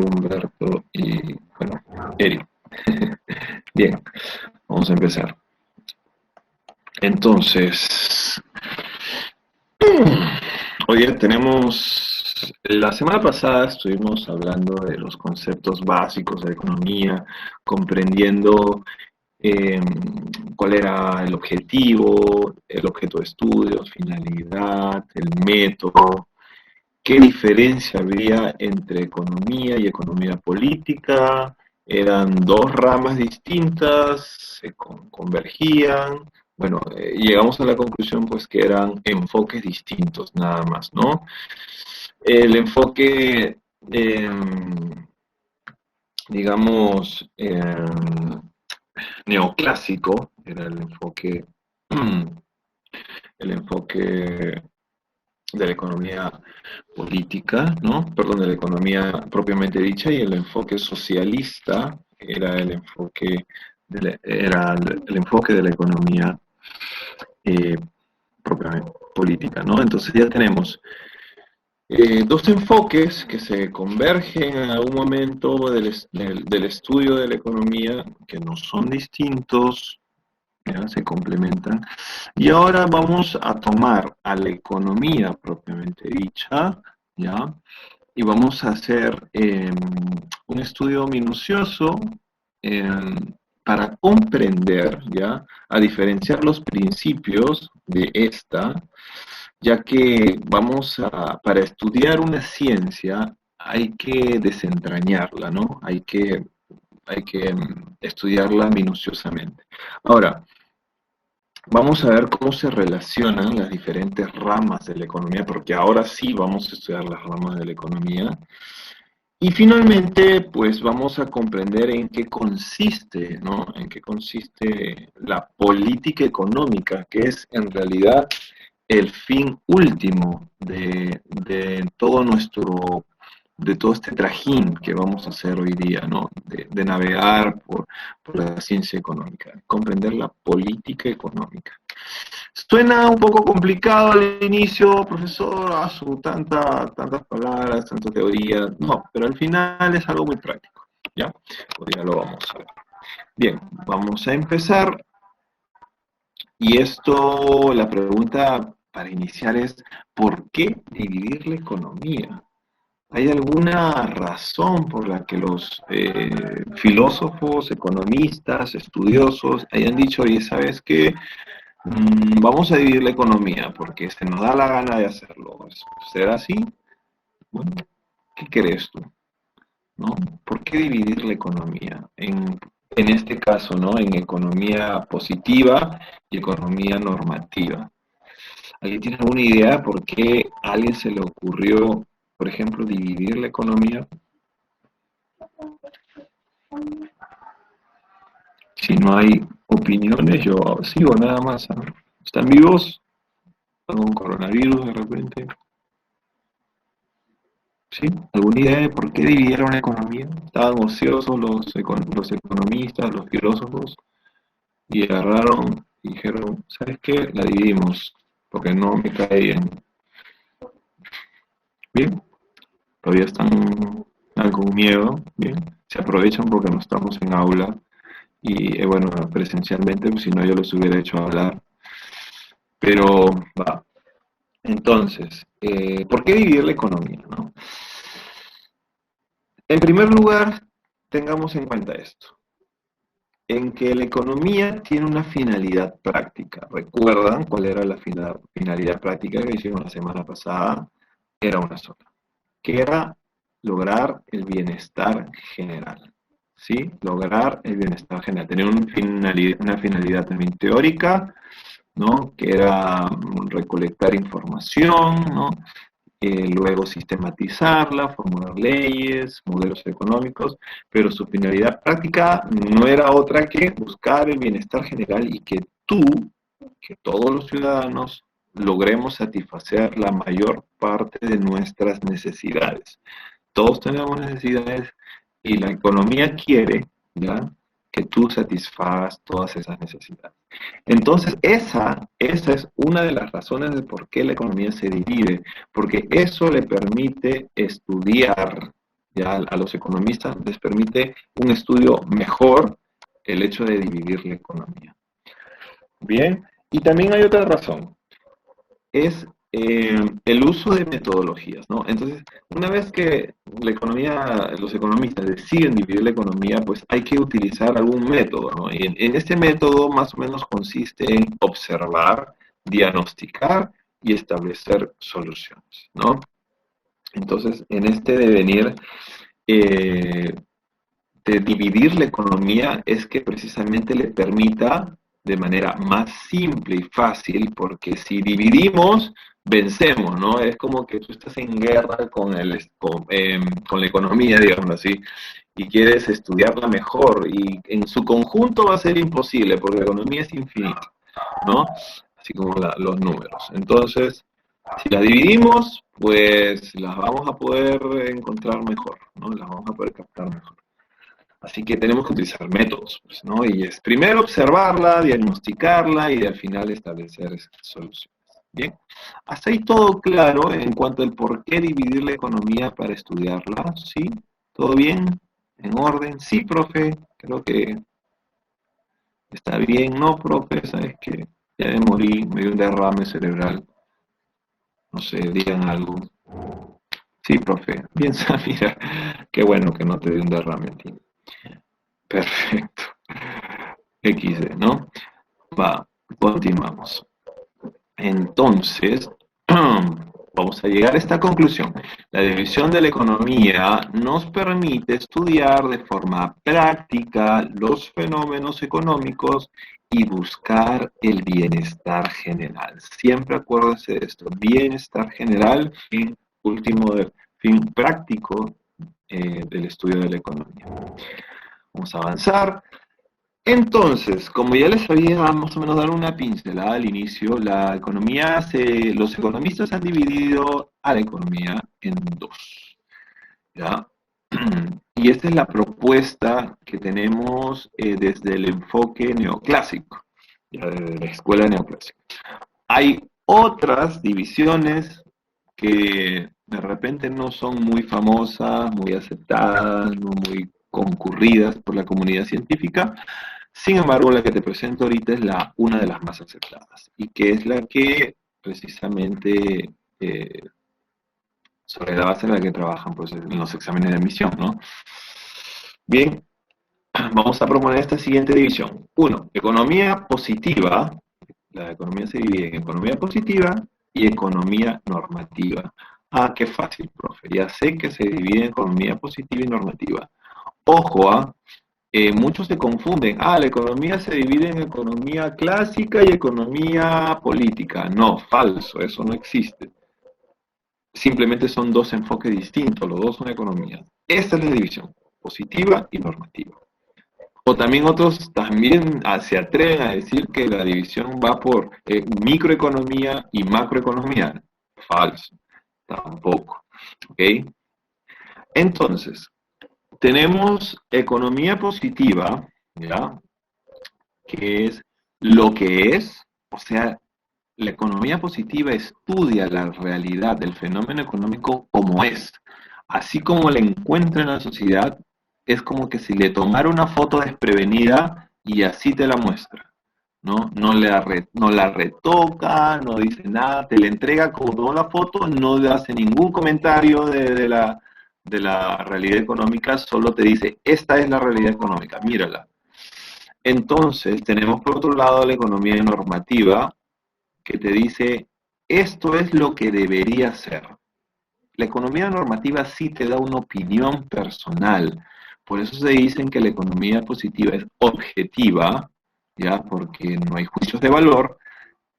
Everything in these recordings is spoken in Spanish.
Humberto y, bueno, Eric. Bien, vamos a empezar. Entonces, hoy tenemos, la semana pasada estuvimos hablando de los conceptos básicos de economía, comprendiendo eh, cuál era el objeto de estudios, finalidad, el método, qué diferencia había entre economía y economía política. Eran dos ramas distintas, se convergían. Bueno, llegamos a la conclusión pues que eran enfoques distintos nada más, ¿no? El enfoque, digamos, neoclásico era el enfoque de la economía política, ¿no? Perdón, de la economía propiamente dicha, y el enfoque socialista era el enfoque de la economía eh, propiamente política, ¿no? Entonces ya tenemos dos enfoques que se convergen en algún momento del estudio de la economía, que no son distintos, ¿ya? Se complementan. Y ahora vamos a tomar a la economía propiamente dicha, ¿ya? Y vamos a hacer un estudio minucioso eh, para comprender, ¿ya? A diferenciar los principios de esta, ya que para estudiar una ciencia hay que desentrañarla, ¿no? Hay que estudiarla minuciosamente. Ahora, vamos a ver cómo se relacionan las diferentes ramas de la economía, porque ahora sí vamos a estudiar las ramas de la economía. Y finalmente, pues vamos a comprender en qué consiste, ¿no? En qué consiste la política económica, que es en realidad el fin último de todo este trajín que vamos a hacer hoy día, ¿no? De navegar por la ciencia económica, comprender la política económica. Suena un poco complicado al inicio, profesor, tantas palabras, tanta teoría. No, pero al final es algo muy práctico, ¿ya? Hoy ya lo vamos a ver. Bien, vamos a empezar. Y la pregunta para iniciar es, ¿por qué dividir la economía? ¿Hay alguna razón por la que los filósofos, economistas, estudiosos hayan dicho, oye, ¿sabes qué? Vamos a dividir la economía porque se nos da la gana de hacerlo? ¿Será así? Bueno, ¿qué crees tú? ¿No? ¿Por qué dividir la economía? En este caso, ¿no? En economía positiva y economía normativa. ¿Alguien tiene alguna idea por qué a alguien se le ocurrió, por ejemplo, dividir la economía? Si no hay opiniones, yo sigo nada más, ¿no? ¿Están vivos? ¿Algún coronavirus de repente? ¿Sí? ¿Alguna idea de por qué dividieron la economía? Estaban ociosos los economistas, los filósofos, y agarraron y dijeron, ¿sabes qué? La dividimos, porque no me cae bien. Bien, todavía están con miedo, bien, se aprovechan porque no estamos en aula, y bueno, presencialmente, pues si no yo los hubiera hecho hablar, pero va. Entonces, ¿por qué dividir la economía, no? En primer lugar, tengamos en cuenta esto, en que la economía tiene una finalidad práctica. ¿Recuerdan cuál era la finalidad práctica que hicimos la semana pasada? Era una sola, que era lograr el bienestar general. ¿Sí? Lograr el bienestar general. Tener una finalidad también teórica, ¿no? Que era recolectar información, ¿no? Luego sistematizarla, formular leyes, modelos económicos, pero su finalidad práctica no era otra que buscar el bienestar general y que todos los ciudadanos, logremos satisfacer la mayor parte de nuestras necesidades. Todos tenemos necesidades y la economía quiere, ¿ya?, que tú satisfagas todas esas necesidades. Entonces, esa es una de las razones de por qué la economía se divide, porque eso le permite estudiar, Ya a los economistas les permite un estudio mejor el hecho de dividir la economía. Bien, y también hay otra razón, es el uso de metodologías, ¿no? Entonces, una vez que la economía, los economistas deciden dividir la economía, pues hay que utilizar algún método, ¿no? Y en este método más o menos consiste en observar, diagnosticar y establecer soluciones, ¿no? Entonces, en este devenir eh, de dividir la economía es que precisamente le permita de manera más simple y fácil, porque si dividimos, vencemos, ¿no? Es como que tú estás en guerra con la economía, digamos así, y quieres estudiarla mejor, y en su conjunto va a ser imposible, porque la economía es infinita, ¿no? Así como los números. Entonces, si las dividimos, pues las vamos a poder encontrar mejor, ¿no? Las vamos a poder captar mejor. Así que tenemos que utilizar métodos, pues, ¿no? Y es primero observarla, diagnosticarla y al final establecer soluciones. Bien, hasta ahí todo claro en cuanto al por qué dividir la economía para estudiarla, ¿sí? ¿Todo bien? ¿En orden? Sí, profe, creo que está bien. No, profe, sabes que ya me morí, me dio un derrame cerebral. No sé, digan algo. Sí, profe, piensa, mira, qué bueno que no te dio un derrame a ti. Perfecto. XD, ¿no? Va, continuamos. Entonces, vamos a llegar a esta conclusión. La división de la economía nos permite estudiar de forma práctica los fenómenos económicos y buscar el bienestar general. Siempre acuérdense de esto, bienestar general, fin último, fin práctico del estudio de la economía. Vamos a avanzar. Entonces, como ya les había más o menos dado una pincelada al inicio, los economistas han dividido a la economía en dos, ¿ya? Y esta es la propuesta que tenemos desde el enfoque neoclásico, ya desde la escuela neoclásica. Hay otras divisiones que de repente no son muy famosas, muy aceptadas, no muy concurridas por la comunidad científica. Sin embargo, la que te presento ahorita es una de las más aceptadas y que es la que precisamente sobre la base de la que trabajan pues, en los exámenes de admisión, ¿no? Bien, vamos a proponer esta siguiente división. 1. Economía positiva. La economía se divide en economía positiva y economía normativa. Ah, qué fácil, profe. Ya sé que se divide en economía positiva y normativa. Ojo, muchos se confunden. Ah, la economía se divide en economía clásica y economía política. No, falso, eso no existe. Simplemente son dos enfoques distintos, los dos son economías. Esta es la división, positiva y normativa. O también otros también se atreven a decir que la división va por microeconomía y macroeconomía. Falso, tampoco. ¿Ok? Entonces, tenemos economía positiva, ¿ya? Que es lo que es, o sea, la economía positiva estudia la realidad del fenómeno económico como es, así como la encuentra en la sociedad, es como que si le tomara una foto desprevenida y así te la muestra, ¿no? No la retoca, no dice nada, te la entrega como la foto, no le hace ningún comentario de la realidad económica, solo te dice, esta es la realidad económica, mírala. Entonces, tenemos por otro lado la economía normativa, que te dice, esto es lo que debería ser. La economía normativa sí te da una opinión personal. Por eso se dicen que la economía positiva es objetiva, ¿ya? Porque no hay juicios de valor,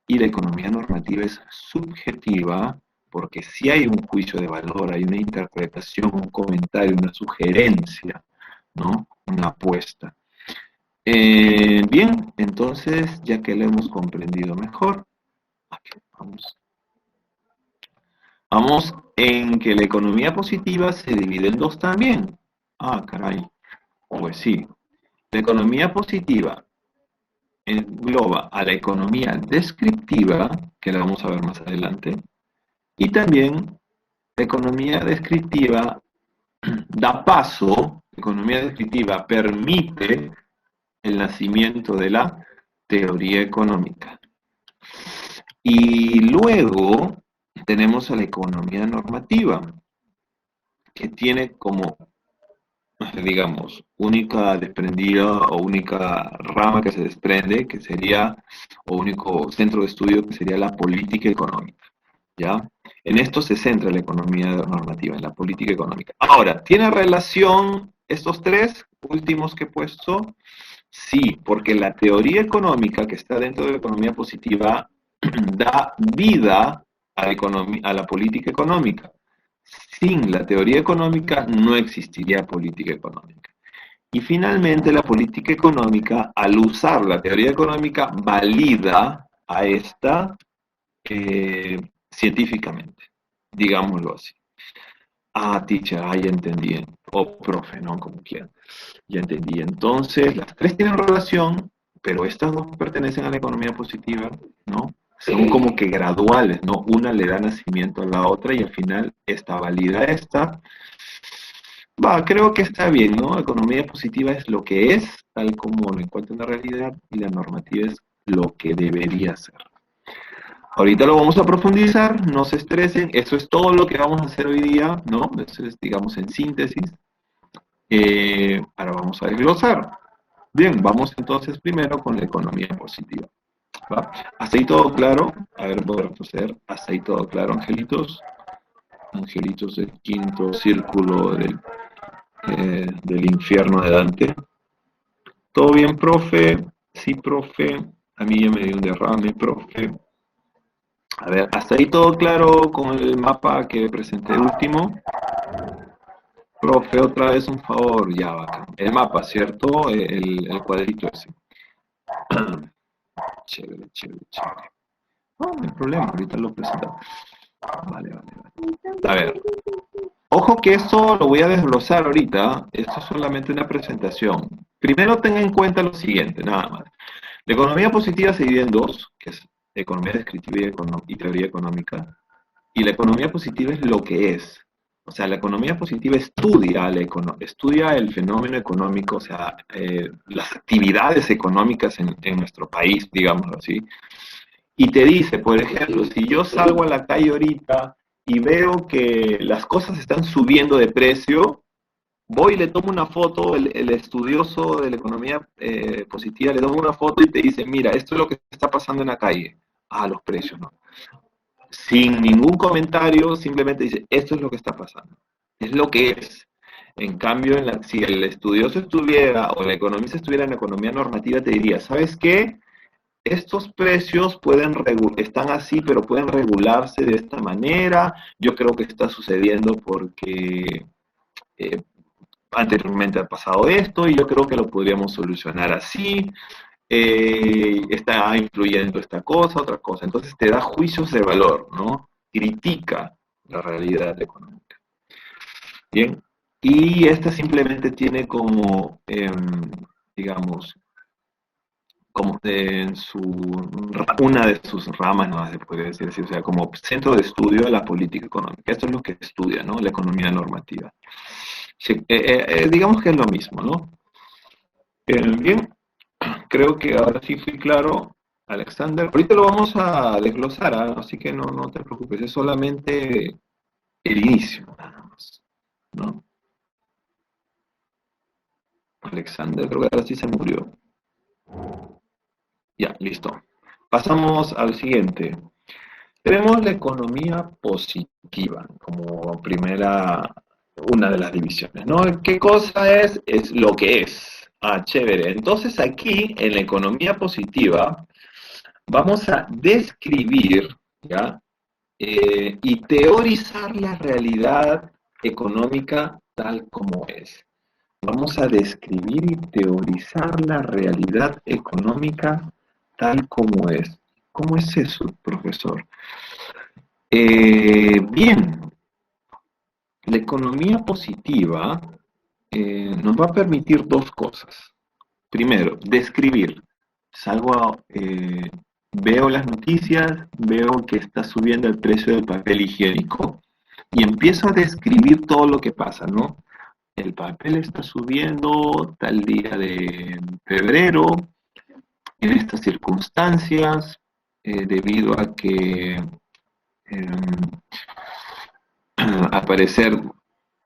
y la economía normativa es subjetiva, porque sí hay un juicio de valor, hay una interpretación, un comentario, una sugerencia, ¿no? Una apuesta. Bien, entonces, ya que lo hemos comprendido mejor, aquí vamos. Vamos en que la economía positiva se divide en dos también. Ah, caray. Pues sí. La economía positiva engloba a la economía descriptiva, que la vamos a ver más adelante, y también la economía descriptiva da paso, economía descriptiva permite el nacimiento de la teoría económica. Y luego tenemos a la economía normativa, que tiene como, digamos, única desprendida o única rama que se desprende, que sería, o único centro de estudio que sería la política económica, ¿ya? En esto se centra la economía normativa, en la política económica. Ahora, ¿tiene relación estos tres últimos que he puesto? Sí, porque la teoría económica que está dentro de la economía positiva da vida a la política económica. Sin la teoría económica no existiría política económica. Y finalmente la política económica, al usar la teoría económica, valida a esta científicamente, digámoslo así. Ah, teacher, ya entendí. O profe, ¿no? Como quieran. Ya entendí. Entonces, las tres tienen relación, pero estas dos pertenecen a la economía positiva, ¿no? Son como que graduales, ¿no? Una le da nacimiento a la otra y al final esta valida esta. Va, creo que está bien, ¿no? Economía positiva es lo que es, tal como lo encuentra en la realidad, y la normativa es lo que debería ser. Ahorita lo vamos a profundizar, no se estresen, eso es todo lo que vamos a hacer hoy día, ¿no? Eso es, digamos, en síntesis. Ahora vamos a desglosar. Bien, vamos entonces primero con la economía positiva. ¿Va? ¿Hasta ahí todo claro? A ver, voy a retroceder. ¿Hasta ahí todo claro, angelitos? Angelitos del quinto círculo del infierno de Dante. ¿Todo bien, profe? Sí, profe. A mí ya me dio un derrame, profe. A ver, ¿hasta ahí todo claro con el mapa que presenté último? Profe, otra vez un favor, ya va. El mapa, ¿cierto? El cuadrito ese. Chévere, chévere, chévere. No hay problema, ahorita lo presentamos. Vale, vale, vale. A ver, ojo que esto lo voy a desglosar ahorita. Esto es solamente una presentación. Primero tenga en cuenta lo siguiente, nada más. La economía positiva se divide en dos, que es economía descriptiva y teoría económica. Y la economía positiva es lo que es. O sea, la economía positiva estudia el fenómeno económico, o sea, las actividades económicas en nuestro país, digámoslo así. Y te dice, por ejemplo, si yo salgo a la calle ahorita y veo que las cosas están subiendo de precio, voy y le tomo una foto, el estudioso de la economía positiva le toma una foto y te dice, mira, esto es lo que está pasando en la calle. Ah, los precios, ¿no? Sin ningún comentario, simplemente dice, esto es lo que está pasando. Es lo que es. En cambio, si el estudioso estuviera o el economista estuviera en la economía normativa, te diría, ¿sabes qué? Estos precios están así, pero pueden regularse de esta manera. Yo creo que está sucediendo porque eh, anteriormente ha pasado esto y yo creo que lo podríamos solucionar así. Está influyendo esta cosa, otra cosa. Entonces te da juicios de valor, ¿no? Critica la realidad económica. Bien. Y esta simplemente tiene como, digamos, como una de sus ramas, no se puede decir así, o sea, como centro de estudio de la política económica. Esto es lo que estudia, ¿no? La economía normativa. Sí, digamos que es lo mismo, ¿no? Bien, creo que ahora sí fui claro, Alexander. Ahorita lo vamos a desglosar, ¿ah? Así que no te preocupes, es solamente el inicio, nada más, ¿no? Alexander, creo que ahora sí se murió. Ya, listo. Pasamos al siguiente. Tenemos la economía positiva como una de las divisiones, ¿no? ¿Qué cosa es? Es lo que es. Ah, chévere. Entonces aquí, en la economía positiva, vamos a describir, ¿ya? Y teorizar la realidad económica tal como es. Vamos a describir y teorizar la realidad económica tal como es. ¿Cómo es eso, profesor? Bien, la economía positiva nos va a permitir dos cosas. Primero, describir. Veo las noticias, veo que está subiendo el precio del papel higiénico y empiezo a describir todo lo que pasa, ¿no? el papel está subiendo tal día de febrero, en estas circunstancias, debido a que al parecer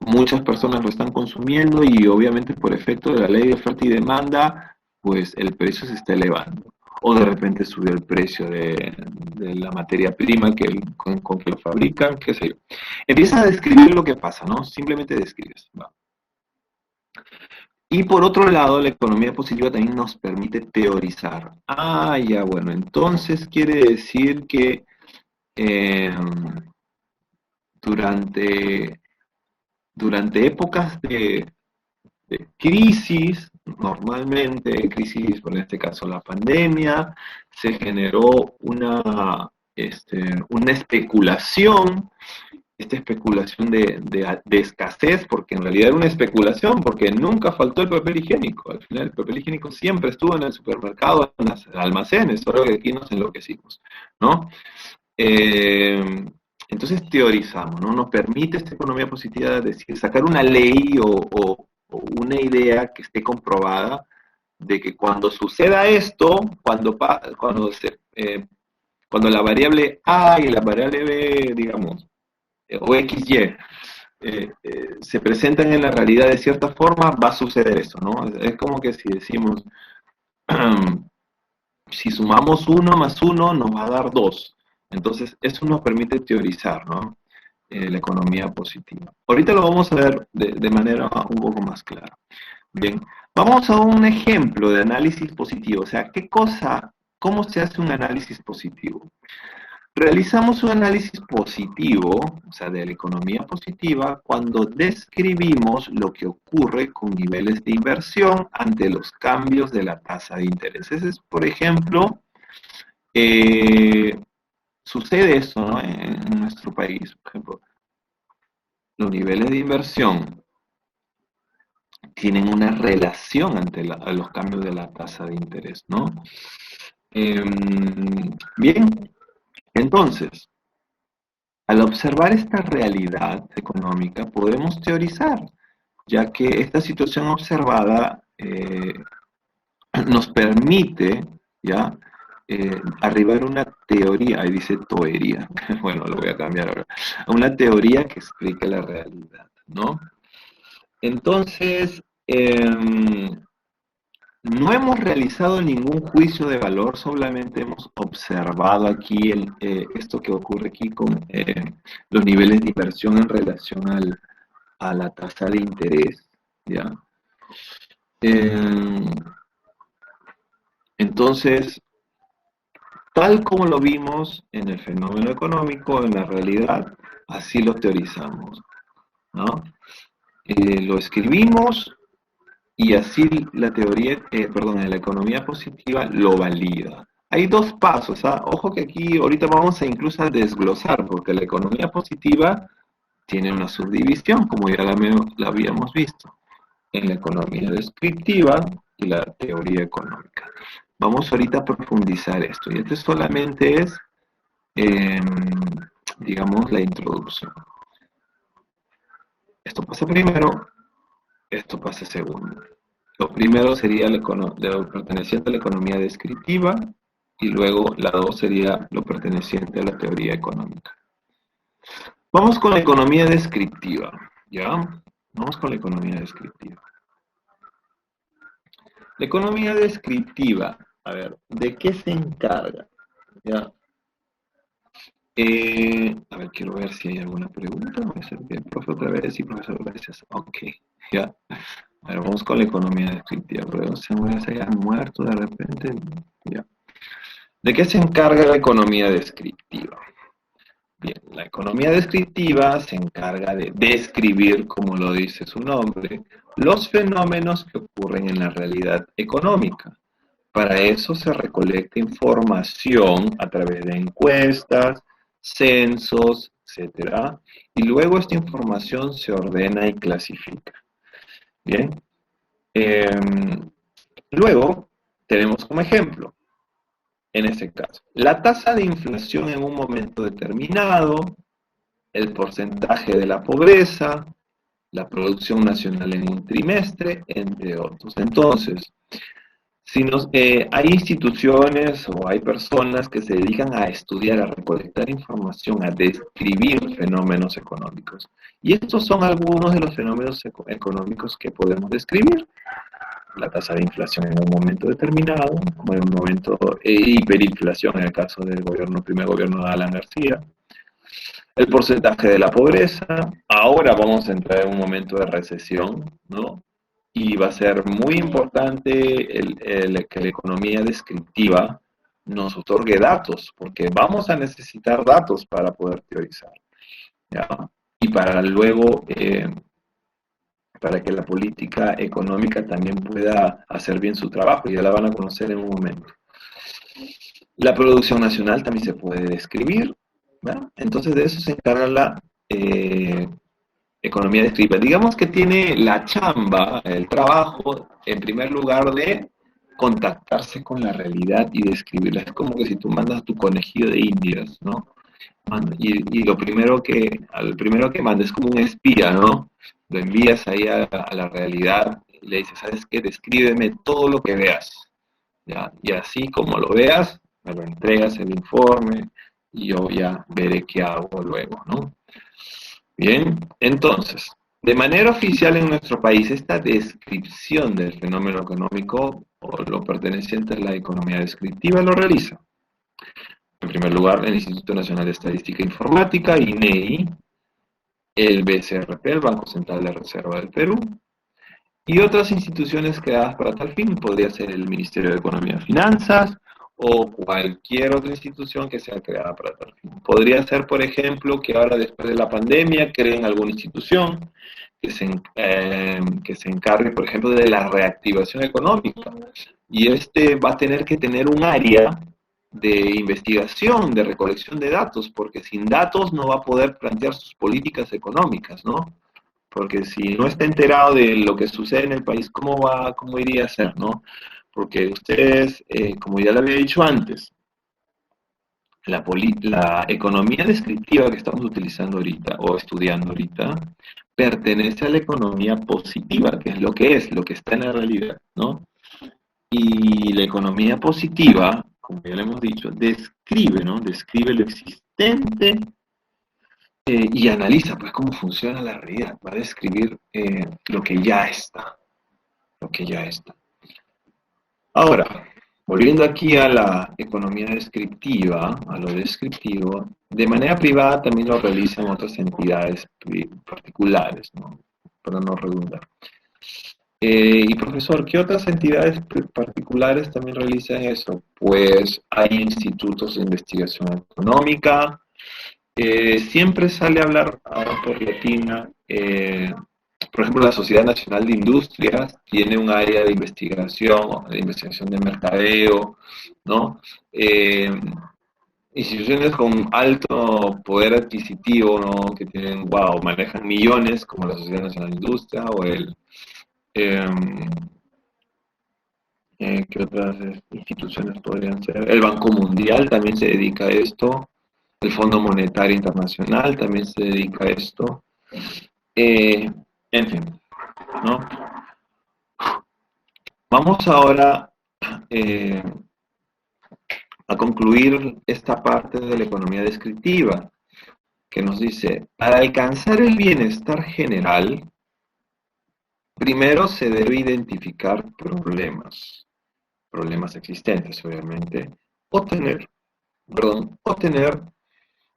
muchas personas lo están consumiendo y obviamente por efecto de la ley de oferta y demanda, pues el precio se está elevando. O de repente subió el precio de la materia prima con que lo fabrican, qué sé yo. Empieza a describir lo que pasa, ¿no? Simplemente describes. ¿Va? Y por otro lado, la economía positiva también nos permite teorizar. Ah, ya, bueno, entonces quiere decir que eh, durante, durante épocas de crisis, normalmente crisis, por este caso la pandemia, se generó una especulación, esta especulación de escasez, porque en realidad era una especulación, porque nunca faltó el papel higiénico. Al final el papel higiénico siempre estuvo en el supermercado, en los almacenes, solo que aquí nos enloquecimos, ¿no? Eh, entonces teorizamos, ¿no? Nos permite esta economía positiva decir, sacar una ley o una idea que esté comprobada de que cuando suceda esto, cuando la variable A y la variable B, digamos, o XY, se presentan en la realidad de cierta forma, va a suceder eso, ¿no? Es como que si decimos, si sumamos 1 más 1 nos va a dar 2. Entonces, eso nos permite teorizar, ¿no? La economía positiva. Ahorita lo vamos a ver de manera un poco más clara. Bien, vamos a un ejemplo de análisis positivo. O sea, cómo se hace un análisis positivo? Realizamos un análisis positivo, o sea, de la economía positiva, cuando describimos lo que ocurre con niveles de inversión ante los cambios de la tasa de interés. Ese es, por ejemplo, eh, sucede esto, ¿no? En nuestro país, por ejemplo, los niveles de inversión tienen una relación a los cambios de la tasa de interés, ¿no? Bien, entonces, al observar esta realidad económica, podemos teorizar, ya que esta situación observada nos permite, ¿ya? Arribar a una teoría, ahí dice toería, bueno, lo voy a cambiar ahora, a una teoría que explique la realidad, ¿no? Entonces, no hemos realizado ningún juicio de valor, solamente hemos observado aquí esto que ocurre aquí con los niveles de inversión en relación a la tasa de interés, ¿ya? Eh, entonces, tal como lo vimos en el fenómeno económico, en la realidad, así lo teorizamos, ¿no? Lo escribimos y así la teoría, perdón, la economía positiva lo valida. Hay dos pasos, ¿ah? Ojo que aquí ahorita vamos a incluso a desglosar, porque la economía positiva tiene una subdivisión, como ya la habíamos visto, en la economía descriptiva y la teoría económica. Vamos ahorita a profundizar esto, y esto solamente es, eh, digamos, la introducción. Esto pasa primero, esto pasa segundo. Lo primero sería lo perteneciente a la economía descriptiva y luego la dos sería lo perteneciente a la teoría económica. Vamos con la economía descriptiva, ¿ya? Vamos con la economía descriptiva. La economía descriptiva, a ver, ¿de qué se encarga? ¿Ya? A ver, quiero ver si hay alguna pregunta. Voy a hacer bien, profe, otra vez y profesor, gracias. Ok, ya. A ver, vamos con la economía descriptiva. Luego se hayan muerto de repente. Ya. ¿De qué se encarga la economía descriptiva? Bien, la economía descriptiva se encarga de describir, como lo dice su nombre, los fenómenos que ocurren en la realidad económica. Para eso se recolecta información a través de encuestas, censos, etcétera, y luego esta información se ordena y clasifica. Bien. Luego tenemos como ejemplo, en este caso, la tasa de inflación en un momento determinado, el porcentaje de la pobreza, la producción nacional en un trimestre, entre otros. Entonces, si hay instituciones o hay personas que se dedican a estudiar, a recolectar información, a describir fenómenos económicos. Y estos son algunos de los fenómenos económicos que podemos describir. La tasa de inflación en un momento determinado, como en un momento hiperinflación en el caso del primer gobierno de Alan García, el porcentaje de la pobreza. Ahora vamos a entrar en un momento de recesión, ¿no? Y va a ser muy importante que la economía descriptiva nos otorgue datos, porque vamos a necesitar datos para poder teorizar, ¿ya? Y para luego, para que la política económica también pueda hacer bien su trabajo, ya la van a conocer en un momento. La producción nacional también se puede describir, ¿verdad? Entonces de eso se encarga la economía descriptiva. Digamos que tiene la chamba, el trabajo, en primer lugar de contactarse con la realidad y describirla. Es como que si tú mandas tu conejillo de indias, ¿no? Y al primero que mandes es como un espía, ¿no? Lo envías ahí a la realidad y le dices, ¿sabes qué? Descríbeme todo lo que veas, ¿ya? Y así como lo veas, me lo entregas el informe y yo ya veré qué hago luego, ¿no? Bien, entonces, de manera oficial en nuestro país, esta descripción del fenómeno económico o lo perteneciente a la economía descriptiva lo realiza. En primer lugar, el Instituto Nacional de Estadística e Informática, INEI, el BCRP, el Banco Central de Reserva del Perú, y otras instituciones creadas para tal fin. Podría ser el Ministerio de Economía y Finanzas o cualquier otra institución que sea creada para tal fin. Podría ser, por ejemplo, que ahora después de la pandemia creen alguna institución que se encargue, por ejemplo, de la reactivación económica. Y este va a tener que tener un área de investigación, de recolección de datos, porque sin datos no va a poder plantear sus políticas económicas, ¿no? Porque si no está enterado de lo que sucede en el país, cómo iría a ser, ¿no? Porque ustedes, como ya le había dicho antes, la economía descriptiva que estamos utilizando ahorita o estudiando ahorita pertenece a la economía positiva, que es lo que está en la realidad, ¿no? Y la economía positiva, como ya le hemos dicho, describe, ¿no? Describe lo existente y analiza, pues, cómo funciona la realidad. Va a describir lo que ya está, lo que ya está. Ahora, volviendo aquí a la economía descriptiva, a lo descriptivo, de manera privada también lo realizan otras entidades particulares, ¿no? Para no redundar. Y profesor, ¿qué otras entidades particulares también realizan eso? Pues hay institutos de investigación económica, siempre sale a hablar ahora por Latina, por ejemplo, la Sociedad Nacional de Industrias tiene un área de investigación de mercadeo, ¿no? Eh, Instituciones con alto poder adquisitivo, ¿no? Que tienen, wow, manejan millones, como la Sociedad Nacional de Industria o eh, ¿qué otras instituciones podrían ser? El Banco Mundial también se dedica a esto, el Fondo Monetario Internacional también se dedica a esto, eh, en fin, ¿no? Vamos ahora eh, a concluir esta parte de la economía descriptiva, que nos dice, para alcanzar el bienestar general, primero se debe identificar problemas existentes, obviamente, o tener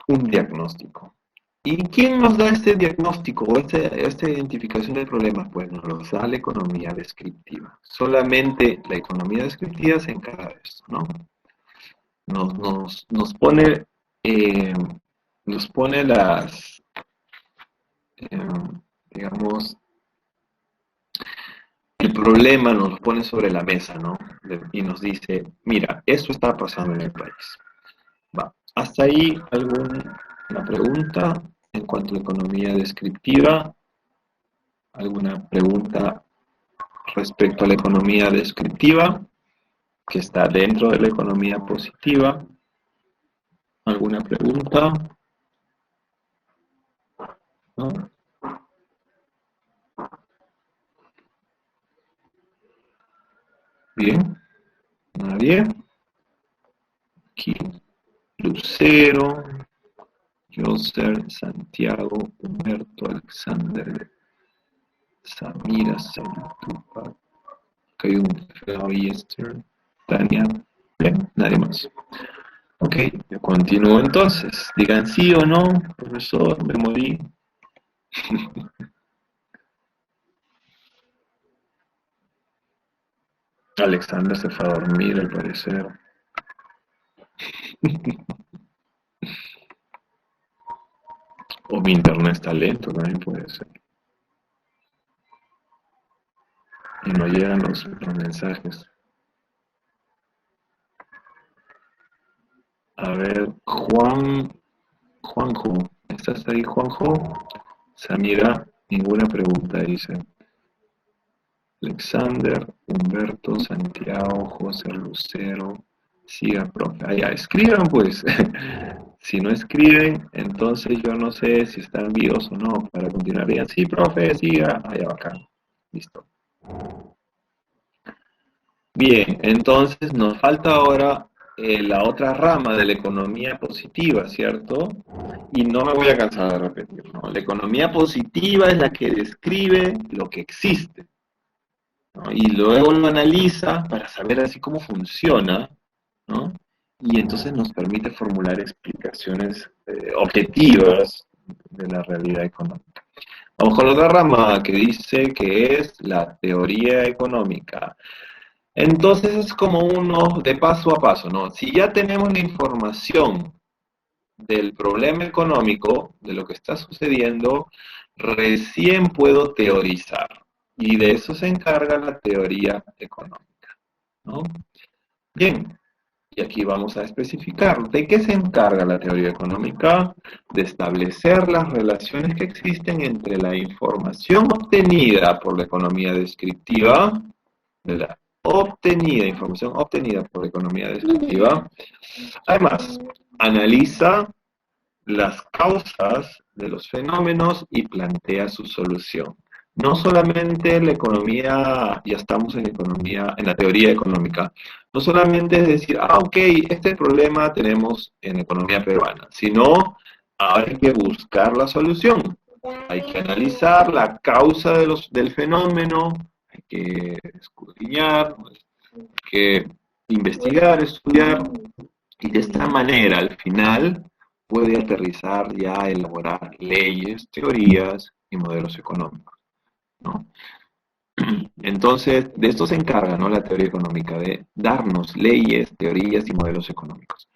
un diagnóstico. ¿Y quién nos da este diagnóstico o esta identificación de problemas? Pues nos lo da la economía descriptiva. Solamente la economía descriptiva se encarga de esto, ¿no? Nos pone, eh, nos pone digamos, el problema nos lo pone sobre la mesa, ¿no? Y nos dice, mira, esto está pasando en el país. Va. ¿Hasta ahí alguna pregunta en cuanto a economía descriptiva? ¿Alguna pregunta respecto a la economía descriptiva que está dentro de la economía positiva? ¿Alguna pregunta? ¿No? Bien, nadie. Aquí, Lucero, Joser, Santiago, Humberto, Alexander, Samira, Saitupa, acá hay un Esther, Tania. Bien, nadie más. Ok, yo continúo entonces. Digan sí o no, profesor, me morí. Alexander se fue a dormir, al parecer. O mi internet está lento, también puede ser. Y no llegan los mensajes. A ver, Juanjo, ¿estás ahí, Juanjo? Samira, ninguna pregunta, dice. Alexander, Humberto, Santiago, José Lucero, siga, profe. Ah, ya, escriban pues. Si no escriben, entonces yo no sé si están vivos o no, para continuar bien. Sí, profe, siga. Ah, ya, bacán. Listo. Bien, entonces nos falta ahora la otra rama de la economía positiva, ¿cierto? Y no me voy a cansar de repetir, ¿no? La economía positiva es la que describe lo que existe, ¿no? Y luego lo analiza para saber así cómo funciona, ¿no? Y entonces nos permite formular explicaciones objetivas de la realidad económica. Vamos con la otra rama que dice que es la teoría económica. Entonces es como uno de paso a paso, ¿no? Si ya tenemos la información del problema económico, de lo que está sucediendo, recién puedo teorizar. Y de eso se encarga la teoría económica, ¿no? Bien, y aquí vamos a especificar. ¿De qué se encarga la teoría económica? De establecer las relaciones que existen entre la información obtenida por la economía descriptiva, de la información obtenida por la economía descriptiva. Además, analiza las causas de los fenómenos y plantea su solución. No solamente la economía, ya estamos en economía, en la teoría económica, no solamente es decir, ok, este problema tenemos en la economía peruana, sino ahora hay que buscar la solución. Hay que analizar la causa del fenómeno, hay que escudriñar, hay que investigar, estudiar, y de esta manera, al final, puede aterrizar ya a elaborar leyes, teorías y modelos económicos, ¿no? Entonces, de esto se encarga, ¿no?, la teoría económica, de darnos leyes, teorías y modelos económicos.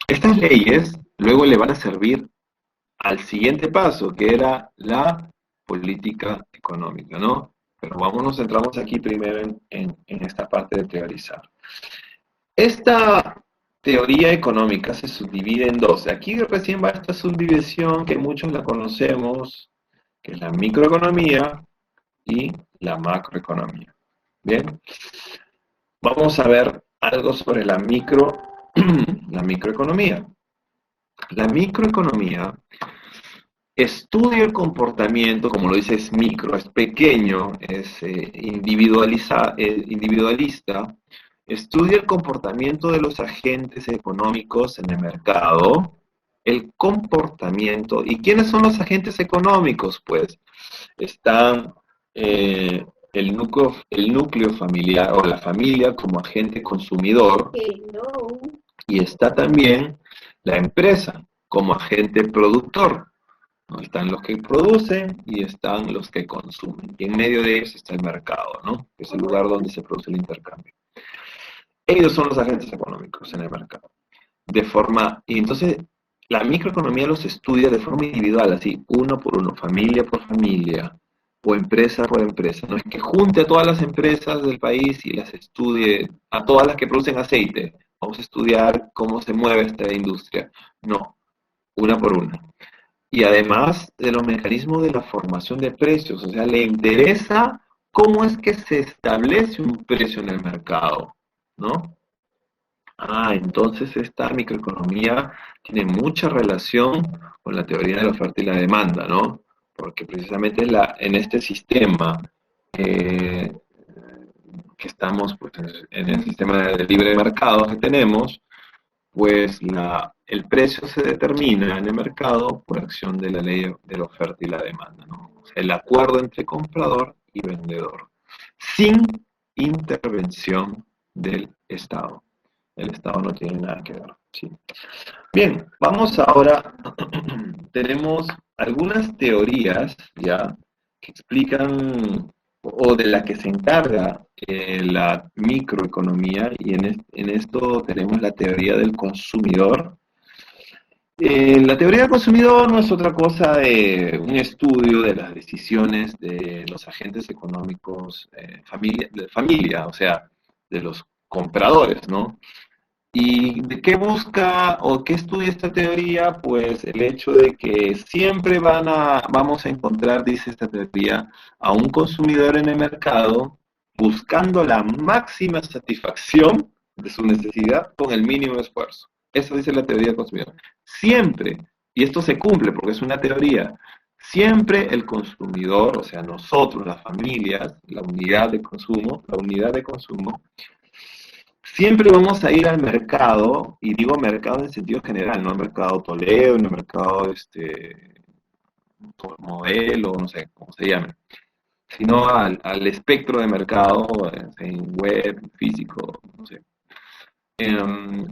Estas leyes luego le van a servir al siguiente paso, que era la política económica, ¿no? Pero nos centramos aquí primero en esta parte de teorizar. Esta teoría económica se subdivide en dos. Aquí recién va esta subdivisión que muchos la conocemos, que es la microeconomía y la macroeconomía. Bien, vamos a ver algo sobre la microeconomía. La microeconomía estudia el comportamiento, como lo dice, es micro, es pequeño, es individualista, estudia el comportamiento de los agentes económicos en el mercado, el comportamiento. ¿Y quiénes son los agentes económicos? Pues están el núcleo familiar o la familia como agente consumidor, y está también la empresa como agente productor, ¿no? Están los que producen y están los que consumen. Y en medio de ellos está el mercado, ¿no? Que es el lugar donde se produce el intercambio. Ellos son los agentes económicos en el mercado. Y entonces la microeconomía los estudia de forma individual, así, uno por uno, familia por familia, o empresa por empresa. No es que junte a todas las empresas del país y las estudie, a todas las que producen aceite. Vamos a estudiar cómo se mueve esta industria. No, una por una. Y además de los mecanismos de la formación de precios, o sea, le interesa cómo es que se establece un precio en el mercado, ¿no? Entonces esta microeconomía tiene mucha relación con la teoría de la oferta y la demanda, ¿no? Porque precisamente en este sistema eh, que estamos pues, en el sistema de libre mercado que tenemos, pues el precio se determina en el mercado por acción de la ley de la oferta y la demanda, ¿no? O sea, el acuerdo entre comprador y vendedor, sin intervención del Estado. El Estado no tiene nada que ver. ¿Sí? Bien, vamos ahora, tenemos algunas teorías ya que explican o de la que se encarga la microeconomía y en esto tenemos la teoría del consumidor. La teoría del consumidor no es otra cosa de un estudio de las decisiones de los agentes económicos de familia, o sea, de los compradores, ¿no? ¿Y de qué busca o qué estudia esta teoría? Pues el hecho de que siempre vamos a encontrar, dice esta teoría, a un consumidor en el mercado buscando la máxima satisfacción de su necesidad con el mínimo esfuerzo. Eso dice la teoría del consumidor. Siempre, y esto se cumple porque es una teoría, siempre el consumidor, o sea, nosotros, las familias, la unidad de consumo, siempre vamos a ir al mercado, y digo mercado en sentido general, no al mercado Toledo, no al mercado modelo, no sé cómo se llame, sino al espectro de mercado en web, físico, no sé.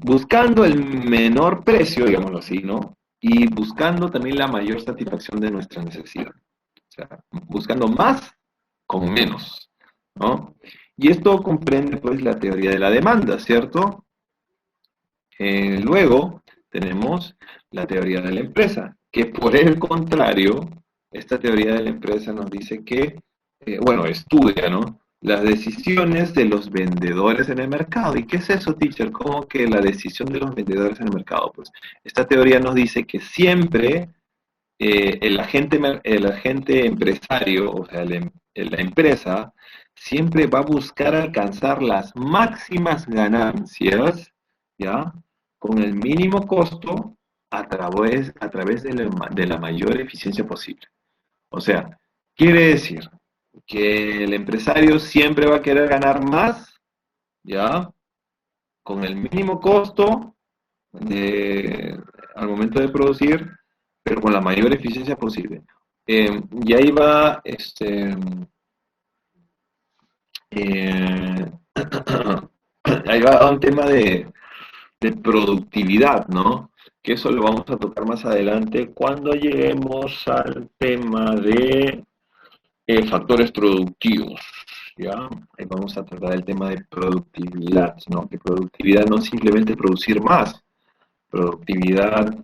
Buscando el menor precio, digámoslo así, ¿no? Y buscando también la mayor satisfacción de nuestra necesidad. O sea, buscando más con menos, ¿no? Y esto comprende pues la teoría de la demanda, ¿cierto? Luego tenemos la teoría de la empresa, que por el contrario, esta teoría de la empresa nos dice que, bueno, estudia, ¿no? Las decisiones de los vendedores en el mercado. ¿Y qué es eso, teacher? ¿Cómo que la decisión de los vendedores en el mercado? Pues esta teoría nos dice que siempre el agente empresario, o sea, la empresa, siempre va a buscar alcanzar las máximas ganancias, ¿ya? Con el mínimo costo a través de la mayor eficiencia posible. O sea, quiere decir que el empresario siempre va a querer ganar más, ¿ya? Con el mínimo costo al momento de producir, pero con la mayor eficiencia posible. Y ahí va, eh, ahí va un tema de productividad, ¿no? Que eso lo vamos a tocar más adelante cuando lleguemos al tema de factores productivos. ¿Ya? Ahí vamos a tratar el tema de productividad, ¿no? Que productividad no es simplemente producir más, productividad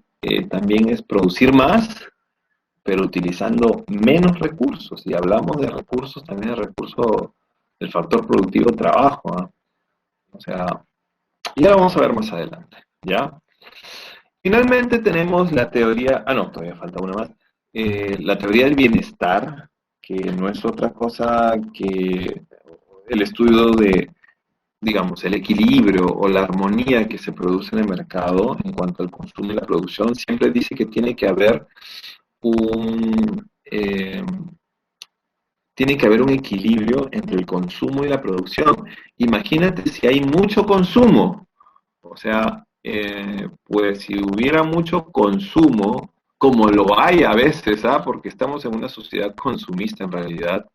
también es producir más, pero utilizando menos recursos. Y hablamos de recursos, también de recursos del factor productivo trabajo, ¿eh? O sea, ya lo vamos a ver más adelante, ¿ya? Finalmente tenemos la teoría, no, todavía falta una más, la teoría del bienestar, que no es otra cosa que el estudio de, digamos, el equilibrio o la armonía que se produce en el mercado en cuanto al consumo y la producción. Siempre dice que un, eh, tiene que haber un equilibrio entre el consumo y la producción. Imagínate si hay mucho consumo, o sea, pues si hubiera mucho consumo, como lo hay a veces, ¿ah? Porque estamos en una sociedad consumista en realidad,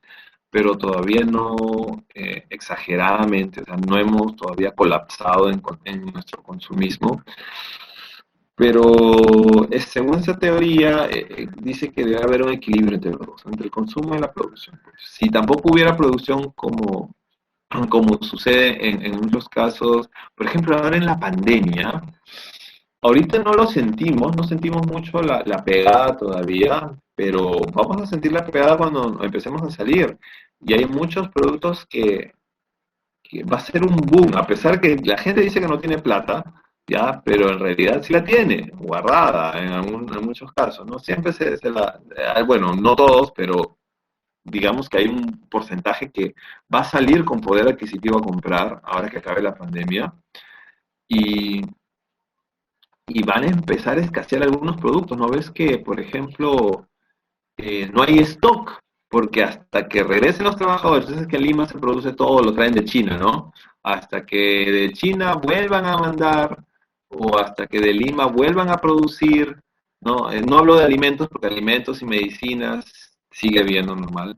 pero todavía no exageradamente, o sea, no hemos todavía colapsado en nuestro consumismo. Pero según esa teoría, dice que debe haber un equilibrio entre los dos, entre el consumo y la producción. Si tampoco hubiera producción como sucede en muchos casos, por ejemplo, ahora en la pandemia, ahorita no lo sentimos, no sentimos mucho la pegada todavía, pero vamos a sentir la pegada cuando empecemos a salir. Y hay muchos productos que va a ser un boom, a pesar que la gente dice que no tiene plata, ya, pero en realidad sí la tiene, guardada en muchos casos, ¿no? Siempre bueno, no todos, pero digamos que hay un porcentaje que va a salir con poder adquisitivo a comprar ahora que acabe la pandemia y, y van a empezar a escasear algunos productos, ¿no ves que, por ejemplo, no hay stock? porque hasta que regresen los trabajadores, entonces que en Lima se produce todo, lo traen de China, ¿no? Hasta que de China vuelvan a mandar, o hasta que de Lima vuelvan a producir, ¿no? No hablo de alimentos, porque alimentos y medicinas sigue habiendo normal,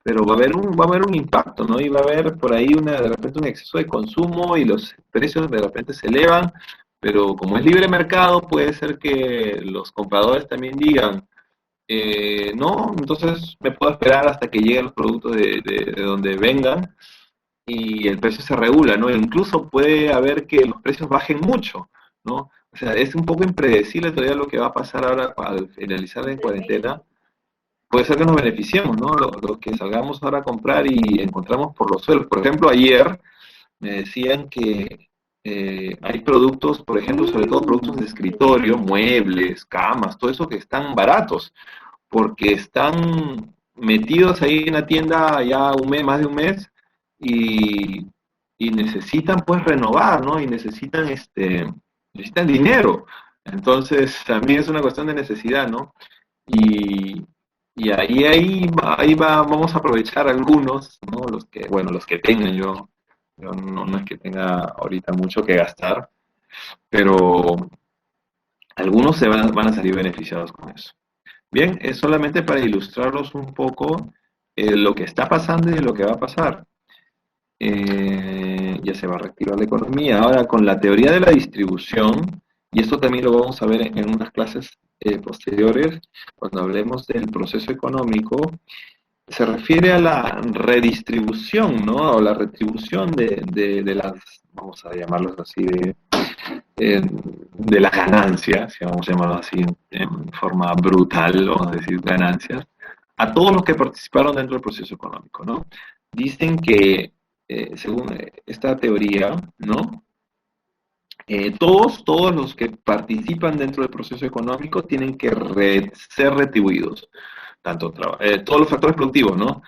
pero va a haber un impacto, ¿no? Y va a haber por ahí de repente un exceso de consumo y los precios de repente se elevan, pero como es libre mercado, puede ser que los compradores también digan, no, entonces me puedo esperar hasta que lleguen los productos de donde vengan y el precio se regula, ¿no? Incluso puede haber que los precios bajen mucho, ¿no? O sea, es un poco impredecible todavía lo que va a pasar ahora al finalizar la cuarentena. Puede ser que nos beneficiemos, ¿no? Los que salgamos ahora a comprar y encontramos por los suelos. Por ejemplo, ayer me decían que hay productos, por ejemplo, sobre todo productos de escritorio, muebles, camas, todo eso que están baratos porque están metidos ahí en la tienda ya un mes, más de un mes, y, y necesitan pues renovar, ¿no? Y necesitan necesitan dinero. Entonces, también es una cuestión de necesidad, ¿no? Y, y vamos a aprovechar algunos, ¿no? Los que, bueno, los que tengan yo no es que tenga ahorita mucho que gastar, pero algunos van a salir beneficiados con eso. Bien, es solamente para ilustrarlos un poco lo que está pasando y lo que va a pasar. Ya se va a reactivar la economía. Ahora, con la teoría de la distribución, y esto también lo vamos a ver en unas clases posteriores, cuando hablemos del proceso económico, se refiere a la redistribución, ¿no? O la retribución de las, vamos a llamarlos así, de las ganancias, si vamos a llamarlo así en forma brutal, vamos a decir ganancias, a todos los que participaron dentro del proceso económico, ¿no? Dicen que, según esta teoría, ¿no? Todos los que participan dentro del proceso económico tienen que ser retribuidos tanto todos los factores productivos, ¿no?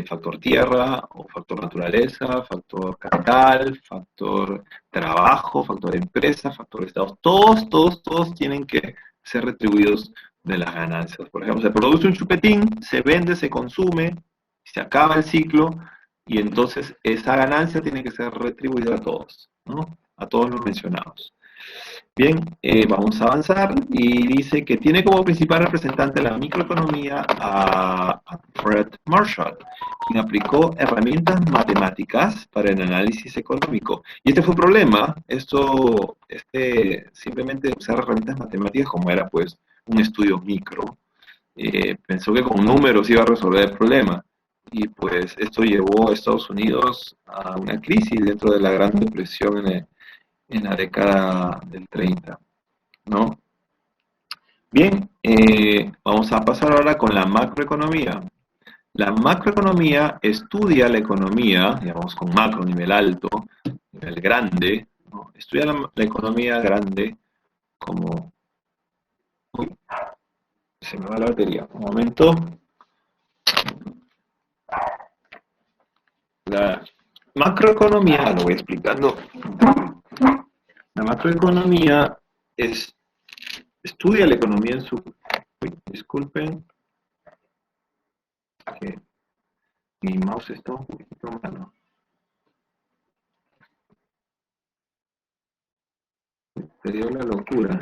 Factor tierra o factor naturaleza, factor capital, factor trabajo, factor empresa, factor estado. Todos tienen que ser retribuidos de las ganancias. Por ejemplo, se produce un chupetín, se vende, se consume, se acaba el ciclo y entonces esa ganancia tiene que ser retribuida a todos, ¿no? A todos los mencionados. Bien, vamos a avanzar y dice que tiene como principal representante de la microeconomía a Fred Marshall, quien aplicó herramientas matemáticas para el análisis económico. Y este fue un problema, simplemente usar herramientas matemáticas como era pues un estudio micro, pensó que con números iba a resolver el problema. Y pues esto llevó a Estados Unidos a una crisis dentro de la Gran Depresión en la década del 30, ¿no? Bien, vamos a pasar ahora con la macroeconomía. La macroeconomía estudia la economía, digamos con macro, nivel alto, nivel grande, ¿no? Estudia la economía grande como... Uy, se me va la batería. Un momento. La macroeconomía, lo voy explicando. La macroeconomía estudia la economía en su... Uy, disculpen, que mi mouse está un poquito malo. Me dio la locura.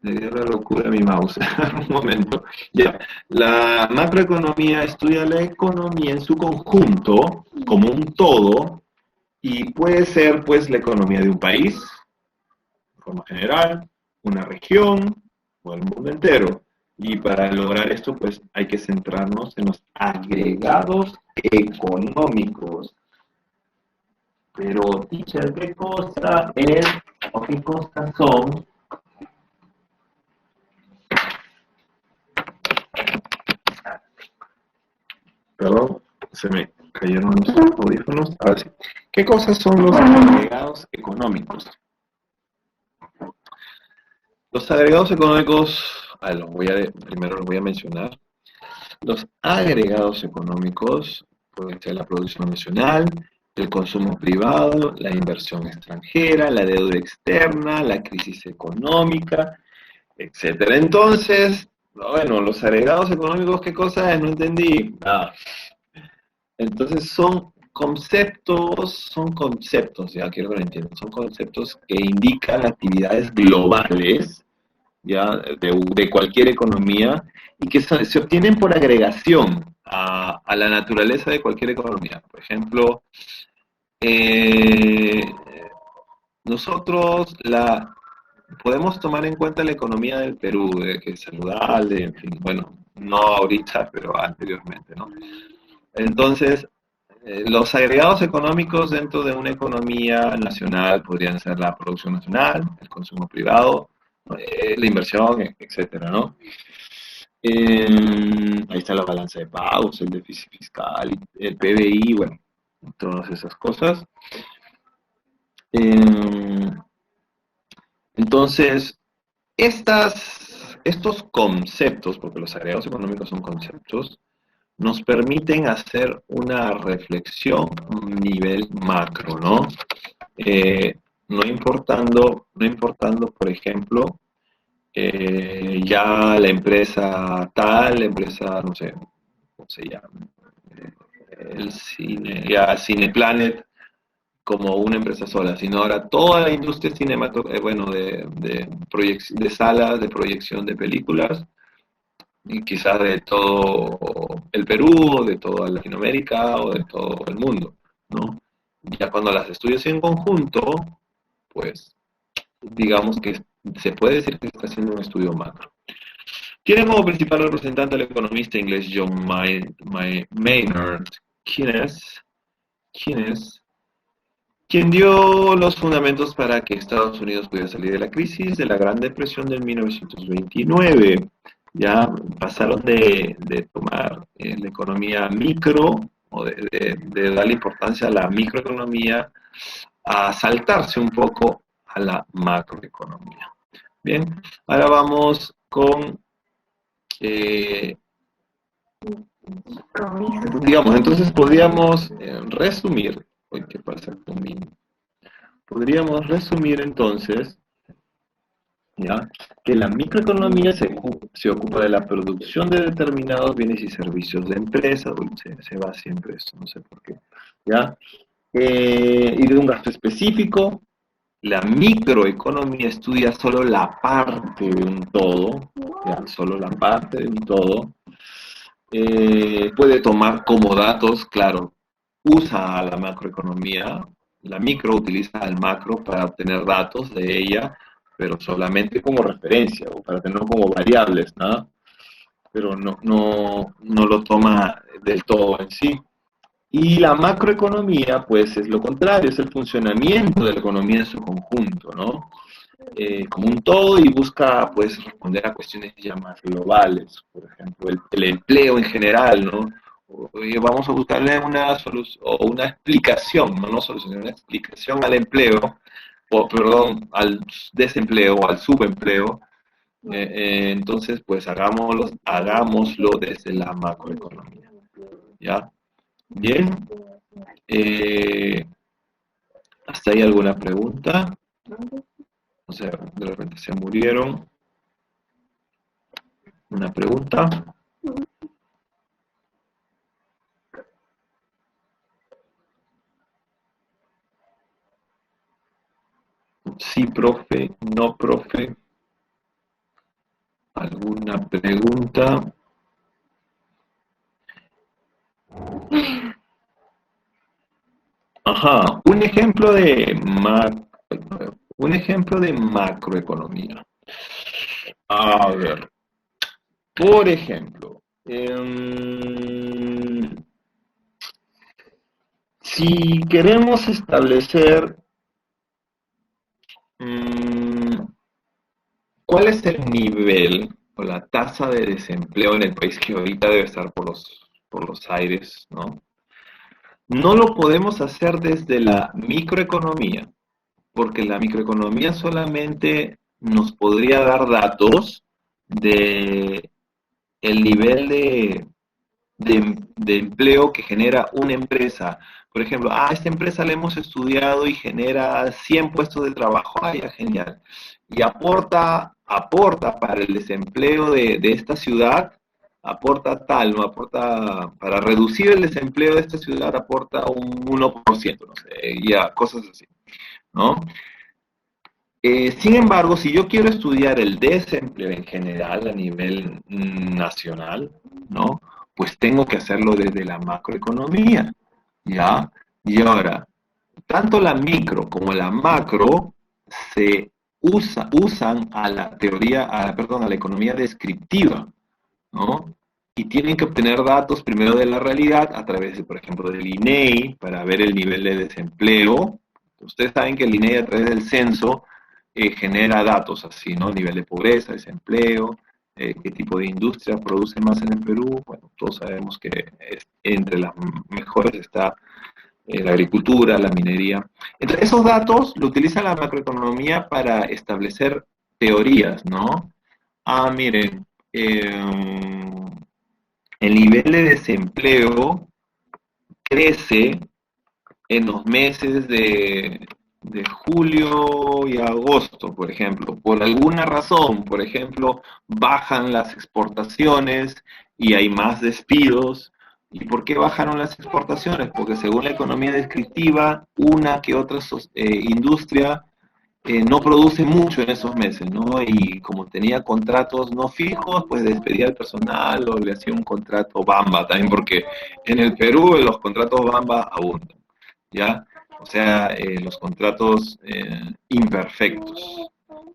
Me dio la locura mi mouse. Un momento. Ya. La macroeconomía estudia la economía en su conjunto, como un todo, y puede ser, pues, la economía de un país, de forma general, una región o el mundo entero. Y para lograr esto, pues, hay que centrarnos en los agregados económicos. Pero, teacher, ¿qué cosa es o qué cosas son? Perdón, se me cayeron los audífonos. Ahora sí. ¿Qué cosas son los agregados económicos? Los agregados económicos, primero los voy a mencionar. Los agregados económicos pueden ser la producción nacional, el consumo privado, la inversión extranjera, la deuda externa, la crisis económica, etcétera. Entonces, Bueno, los agregados económicos, ¿qué cosa es? No entendí. Entonces son conceptos, ya quiero que lo entiendan, son conceptos que indican actividades globales, ya, de cualquier economía, y que se obtienen por agregación a la naturaleza de cualquier economía. Por ejemplo, eh, nosotros podemos tomar en cuenta la economía del Perú, que es saludable, en fin, bueno, no ahorita, pero anteriormente, ¿no? Entonces, los agregados económicos dentro de una economía nacional podrían ser la producción nacional, el consumo privado, la inversión, etcétera, ¿no? Ahí está la balanza de pagos, el déficit fiscal, el PBI, bueno, todas esas cosas. Eh, entonces, estos conceptos, porque los agregados económicos son conceptos, nos permiten hacer una reflexión a un nivel macro, ¿no? Eh, no importando, por ejemplo, ya la empresa tal, la empresa, no sé, ¿cómo se llama? Eh, el cine, ya Cineplanet como una empresa sola, sino ahora toda la industria cinematográfica, bueno, de salas de proyección de películas, y quizás de todo el Perú, o de toda Latinoamérica, o de todo el mundo, ¿no? Ya cuando las estudias en conjunto, pues digamos que se puede decir que está haciendo un estudio macro. Tiene como principal representante al economista inglés John Maynard Keynes, Keynes, quien dio los fundamentos para que Estados Unidos pudiera salir de la crisis de la Gran Depresión del 1929. Ya pasaron de tomar la economía micro, o de darle importancia a la microeconomía, a saltarse un poco a la macroeconomía. Bien, ahora vamos con, digamos, entonces podríamos resumir, uy, ¿qué pasa conmigo? Podríamos resumir entonces, ¿ya? Que la microeconomía se ocupa de la producción de determinados bienes y servicios de empresas, se va siempre esto, no sé por qué, ¿ya? Y de un gasto específico. La microeconomía estudia solo la parte de un todo, ¿ya? Solo la parte de un todo. Puede tomar como datos, claro, usa a la macroeconomía, la micro utiliza al macro para obtener datos de ella, pero solamente como referencia o para tenerlo como variables, ¿no? Pero no lo toma del todo en sí. Y la macroeconomía, pues es lo contrario, es el funcionamiento de la economía en su conjunto, ¿no? Como un todo y busca, pues, responder a cuestiones ya más globales, por ejemplo, el empleo en general, ¿no? Vamos a buscarle una solución o una explicación, no solución, una explicación al empleo, o perdón, al desempleo o al subempleo. Entonces, pues hagámoslo desde la macroeconomía, ¿ya? Bien. Eh, ¿Hasta ahí alguna pregunta? O sea, de repente se murieron. ¿Una pregunta? Sí, profe, no, profe. ¿Alguna pregunta? Ajá, un ejemplo de macroeconomía. A ver, por ejemplo, si queremos establecer mm, cuál es el nivel o la tasa de desempleo en el país, que ahorita debe estar por los aires, ¿no? No lo podemos hacer desde la microeconomía, porque la microeconomía solamente nos podría dar datos de el nivel de empleo que genera una empresa. Por ejemplo, esta empresa la hemos estudiado y genera 100 puestos de trabajo. Ya, genial. Y aporta aporta para el desempleo de esta ciudad, aporta tal, no aporta, para reducir el desempleo de esta ciudad aporta un 1%, no sé, ya, cosas así, ¿no? Sin embargo, si yo quiero estudiar el desempleo en general a nivel nacional, ¿no? Pues tengo que hacerlo desde la macroeconomía, ¿ya? Y ahora, tanto la micro como la macro se usan a la teoría, perdón, a la economía descriptiva, ¿no? Y tienen que obtener datos primero de la realidad a través, de, por ejemplo, del INEI para ver el nivel de desempleo. Ustedes saben que el INEI a través del censo genera datos así, ¿no? Nivel de pobreza, desempleo, qué tipo de industria produce más en el Perú. Bueno, todos sabemos que entre las mejores está la agricultura, la minería. Entonces, esos datos lo utiliza la macroeconomía para establecer teorías, ¿no? Ah, miren, el nivel de desempleo crece en los meses de julio y agosto, por ejemplo. Por alguna razón, por ejemplo, bajan las exportaciones y hay más despidos. ¿Y por qué bajaron las exportaciones? Porque según la economía descriptiva, una que otra industria no produce mucho en esos meses, ¿no? Y como tenía contratos no fijos, pues despedía al personal o le hacía un contrato bamba también, porque en el Perú los contratos bamba abundan, ¿ya? O sea, los contratos imperfectos,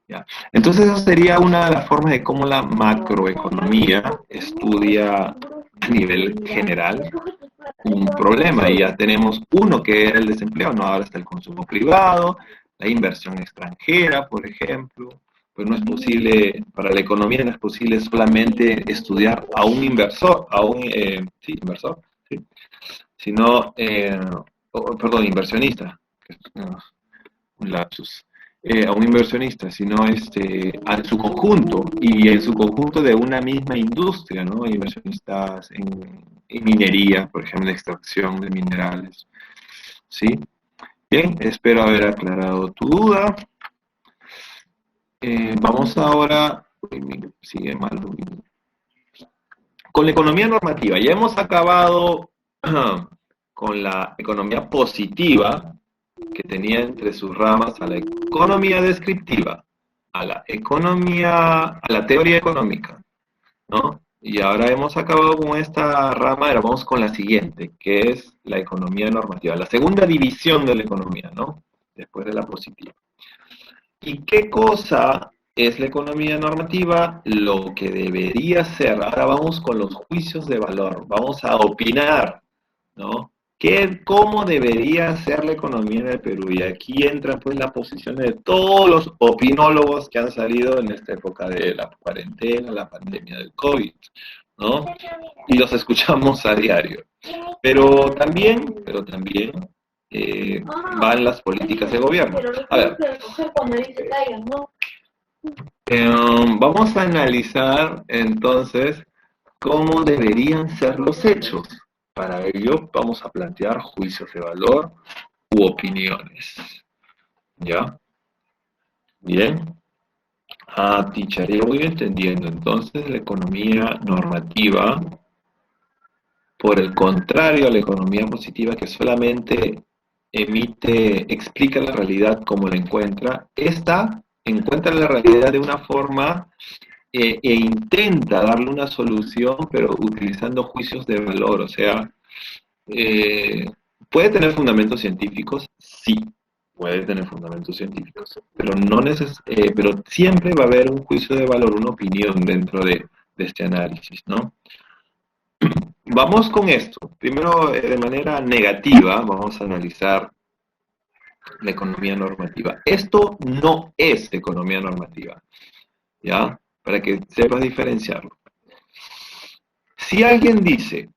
¿ya? Entonces eso sería una de las formas de cómo la macroeconomía estudia a nivel general un problema, y ya tenemos uno que era el desempleo, no, ahora está el consumo privado, la inversión extranjera, por ejemplo. Pues no es posible, para la economía no es posible solamente estudiar a un inversor, sí, inversor, sí, sino, perdón, inversionista, un lapsus, a un inversionista, sino a su conjunto, y en su conjunto de una misma industria, ¿no? Hay inversionistas en minería, por ejemplo, en extracción de minerales, ¿sí? Bien, espero haber aclarado tu duda. Vamos ahora, sigue mal, con la economía normativa. Ya hemos acabado con la economía positiva, que tenía entre sus ramas a la economía descriptiva, a la teoría económica, ¿no? Y ahora hemos acabado con esta rama, ahora vamos con la siguiente, que es la economía normativa, la segunda división de la economía, ¿no? Después de la positiva. ¿Y qué cosa es la economía normativa? Lo que debería ser. Ahora vamos con los juicios de valor, vamos a opinar, ¿no? ¿Cómo debería ser la economía en el Perú? Y aquí entran pues las posiciones de todos los opinólogos que han salido en esta época de la cuarentena, la pandemia del COVID, ¿no? Y los escuchamos a diario. Pero también van las políticas de gobierno. A ver, vamos a analizar entonces cómo deberían ser los hechos. Para ello vamos a plantear juicios de valor u opiniones. ¿Ya? Bien. Teacher, ya voy entendiendo. Entonces la economía normativa, por el contrario a la economía positiva que solamente explica la realidad como la encuentra, esta encuentra la realidad de una forma e intenta darle una solución, pero utilizando juicios de valor. O sea, ¿puede tener fundamentos científicos? Sí, puede tener fundamentos científicos, pero pero siempre va a haber un juicio de valor, una opinión dentro de este análisis, ¿no? Vamos con esto. Primero, de manera negativa, vamos a analizar la economía normativa. Esto no es economía normativa, ¿ya? Para que sepas diferenciarlo. Si alguien dice,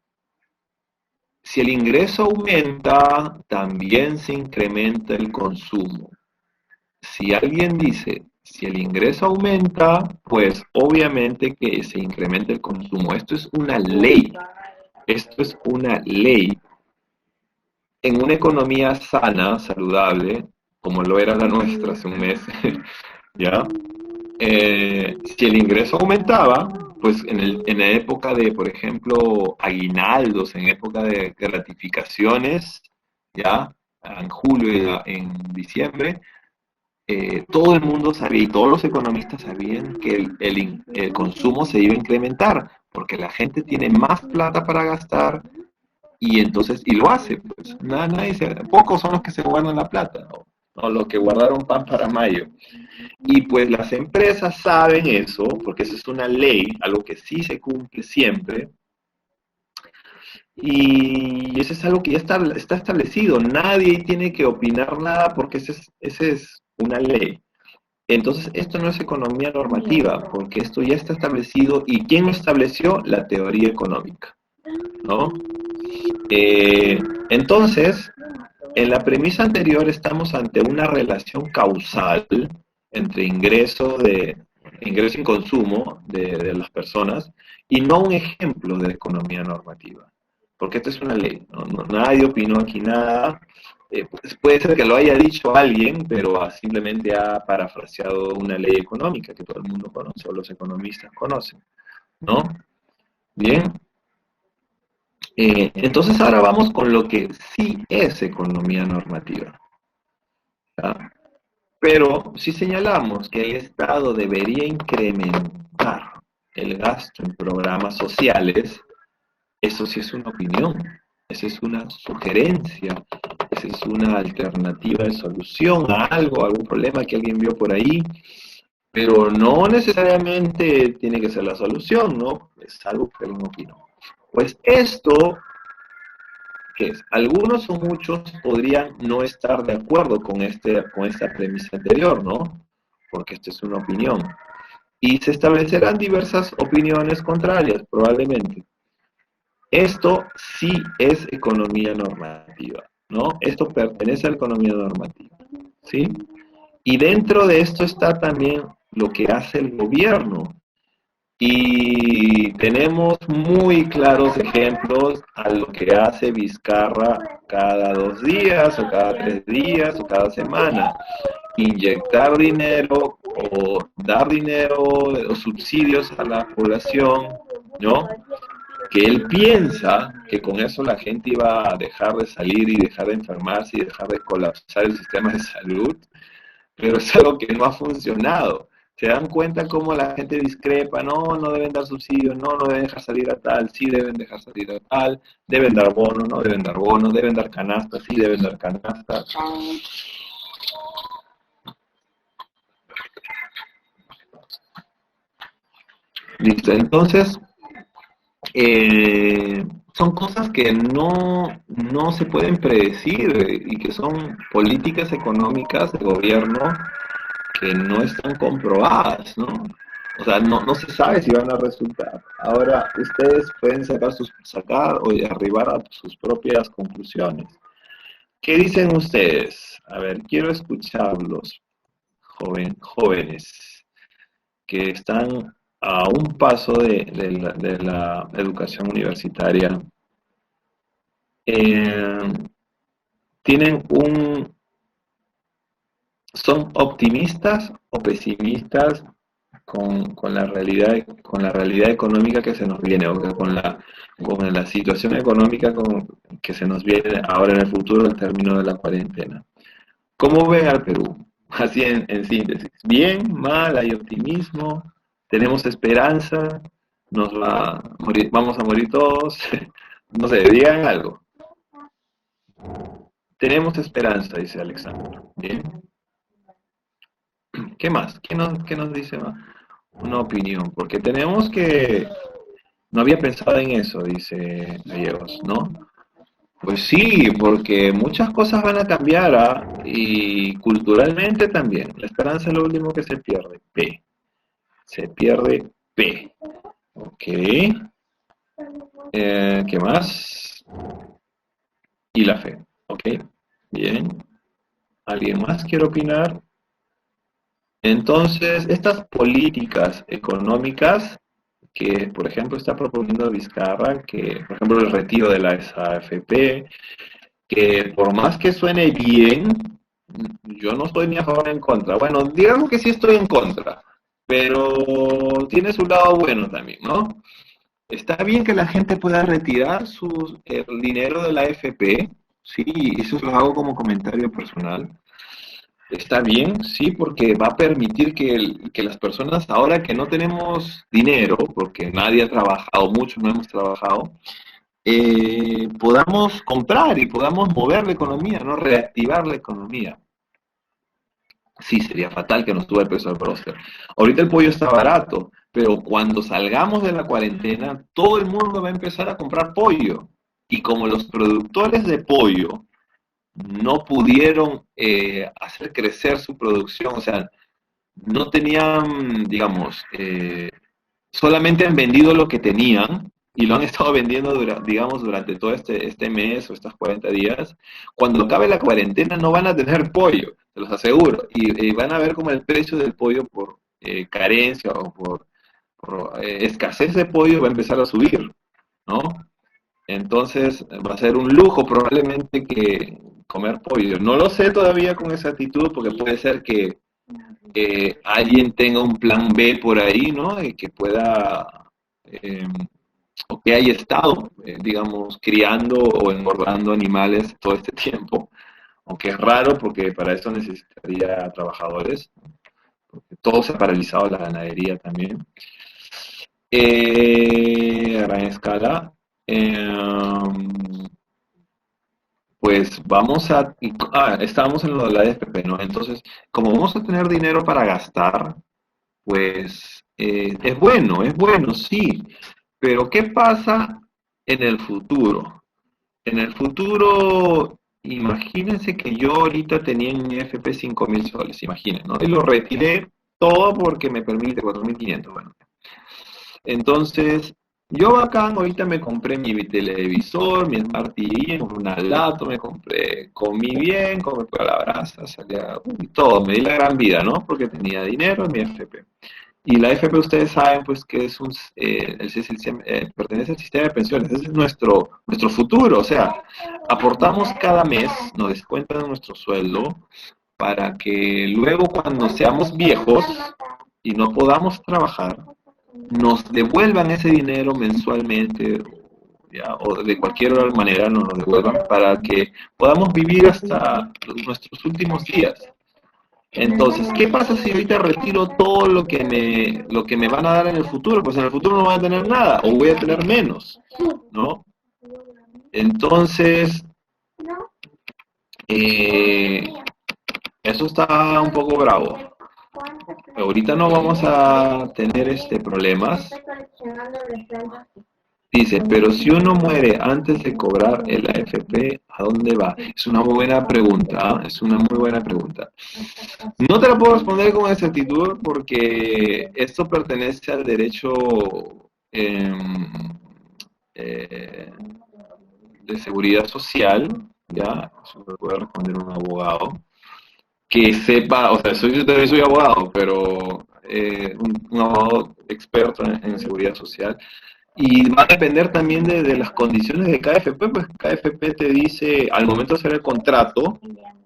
si el ingreso aumenta, también se incrementa el consumo. Si alguien dice, si el ingreso aumenta, pues obviamente que se incrementa el consumo. Esto es una ley. Esto es una ley. En una economía sana, saludable, como lo era la nuestra hace un mes, ¿ya? Si el ingreso aumentaba, pues en la época de, por ejemplo, aguinaldos, en época de gratificaciones, ya, en julio y en diciembre, todo el mundo sabía y todos los economistas sabían que el consumo se iba a incrementar, porque la gente tiene más plata para gastar y entonces, y lo hace, pues, pocos son los que se guardan la plata, o los que guardaron pan para mayo. Y pues las empresas saben eso, porque eso es una ley, algo que sí se cumple siempre, y eso es algo que ya está establecido. Nadie tiene que opinar nada porque ese es una ley. Entonces, esto no es economía normativa, porque esto ya está establecido. ¿Y quién lo estableció? La teoría económica, ¿no? Entonces, en la premisa anterior estamos ante una relación causal entre ingreso y consumo de las personas y no un ejemplo de economía normativa. Porque esto es una ley, nadie opinó aquí nada. Pues puede ser que lo haya dicho alguien, pero simplemente ha parafraseado una ley económica que todo el mundo conoce o los economistas conocen, ¿no? Bien. Entonces ahora vamos con lo que sí es economía normativa, ¿ya? Pero si señalamos que el Estado debería incrementar el gasto en programas sociales, eso sí es una opinión, esa es una sugerencia, esa es una alternativa de solución a algo, a algún problema que alguien vio por ahí, pero no necesariamente tiene que ser la solución, ¿no? Es algo que alguien opinó. Pues esto, ¿qué es? Algunos o muchos podrían no estar de acuerdo con esta premisa anterior, ¿no? Porque esta es una opinión. Y se establecerán diversas opiniones contrarias, probablemente. Esto sí es economía normativa, ¿no? Esto pertenece a la economía normativa, ¿sí? Y dentro de esto está también lo que hace el gobierno. Y tenemos muy claros ejemplos a lo que hace Vizcarra cada 2 días, o cada 3 días, o cada semana. Inyectar dinero o dar dinero o subsidios a la población, ¿no? Que él piensa que con eso la gente iba a dejar de salir y dejar de enfermarse y dejar de colapsar el sistema de salud, pero es algo que no ha funcionado. Se dan cuenta cómo la gente discrepa, no deben dar subsidios, no deben dejar salir a tal, sí deben dejar salir a tal, deben dar bono, no deben dar bono, deben dar canastas, sí deben dar canastas. Listo, entonces, son cosas que no se pueden predecir y que son políticas económicas de gobierno que no están comprobadas, ¿no? O sea, no se sabe si van a resultar. Ahora, ustedes pueden sacar o arribar a sus propias conclusiones. ¿Qué dicen ustedes? A ver, quiero escucharlos, jóvenes, que están a un paso de la educación universitaria. Eh, tienen ¿Son optimistas o pesimistas con la realidad económica que se nos viene, o con la situación económica que se nos viene ahora en el futuro al término de la cuarentena? ¿Cómo ven al Perú? Así en síntesis. ¿Bien? ¿Mal? ¿Hay optimismo? ¿Tenemos esperanza? ¿Vamos a morir todos? No sé, digan algo. Tenemos esperanza, dice Alexandro. Bien. ¿Qué más? ¿Qué nos dice una opinión? Porque tenemos que... No había pensado en eso, dice Gallegos, ¿no? Pues sí, porque muchas cosas van a cambiar, ¿ah? Y culturalmente también. La esperanza es lo último que se pierde. P. Se pierde P. Ok. ¿Qué más? Y la fe. Ok. Bien. ¿Alguien más quiere opinar? Entonces, estas políticas económicas que, por ejemplo, está proponiendo Vizcarra, que, por ejemplo, el retiro de la AFP, que por más que suene bien, yo no estoy ni a favor ni en contra. Bueno, digamos que sí estoy en contra, pero tiene su lado bueno también, ¿no? Está bien que la gente pueda retirar el dinero de la AFP, sí, eso lo hago como comentario personal. Está bien, sí, porque va a permitir que las personas, ahora que no tenemos dinero, porque nadie ha trabajado, muchos no hemos trabajado, podamos comprar y podamos mover la economía, ¿no? Reactivar la economía. Sí, sería fatal que nos suba el precio del bróster. Ahorita el pollo está barato, pero cuando salgamos de la cuarentena, todo el mundo va a empezar a comprar pollo. Y como los productores de pollo no pudieron hacer crecer su producción, o sea, no tenían, digamos, solamente han vendido lo que tenían y lo han estado vendiendo, digamos, durante todo este mes o estos 40 días. Cuando acabe la cuarentena no van a tener pollo, se los aseguro, y van a ver como el precio del pollo por carencia o por escasez de pollo va a empezar a subir, ¿no? Entonces va a ser un lujo probablemente que comer pollo. No lo sé todavía con exactitud porque puede ser que alguien tenga un plan B por ahí, ¿no? Y que pueda, eh, o que haya estado, digamos, criando o engordando animales todo este tiempo. Aunque es raro porque para eso necesitaría trabajadores, porque todo se ha paralizado, la ganadería también. A gran escala. Pues vamos a... estábamos en lo de la FP, ¿no? Entonces, como vamos a tener dinero para gastar, pues es bueno, sí, pero ¿qué pasa en el futuro? En el futuro, imagínense que yo ahorita tenía en mi FP 5.000 soles, imaginen, ¿no? Y lo retiré todo porque me permite 4.500, bueno. Entonces, yo bacán, ahorita me compré mi televisor, mi Smart TV, me compré una laptop, me compré, comí bien, comí por la brasa, salía, y todo, me di la gran vida, ¿no? Porque tenía dinero en mi FP. Y la FP ustedes saben pues que es pertenece al sistema de pensiones, ese es nuestro futuro, o sea, aportamos cada mes, nos descuentan nuestro sueldo para que luego cuando seamos viejos y no podamos trabajar, nos devuelvan ese dinero mensualmente, ¿ya? O de cualquier otra manera nos lo devuelvan para que podamos vivir hasta nuestros últimos días. Entonces, ¿qué pasa si ahorita retiro todo lo que me van a dar en el futuro? Pues en el futuro no voy a tener nada o voy a tener menos, ¿no? Entonces, eh, eso está un poco bravo. Ahorita no vamos a tener problemas. Dice, pero si uno muere antes de cobrar el AFP, ¿a dónde va? Es una muy buena pregunta, ¿ah? Es una muy buena pregunta. No te la puedo responder con exactitud porque esto pertenece al derecho eh, de seguridad social, ¿ya? Eso lo puede responder un abogado que sepa, o sea, yo también soy abogado, pero un abogado experto en seguridad social. Y va a depender también de las condiciones de KFP, pues KFP te dice, al momento de hacer el contrato,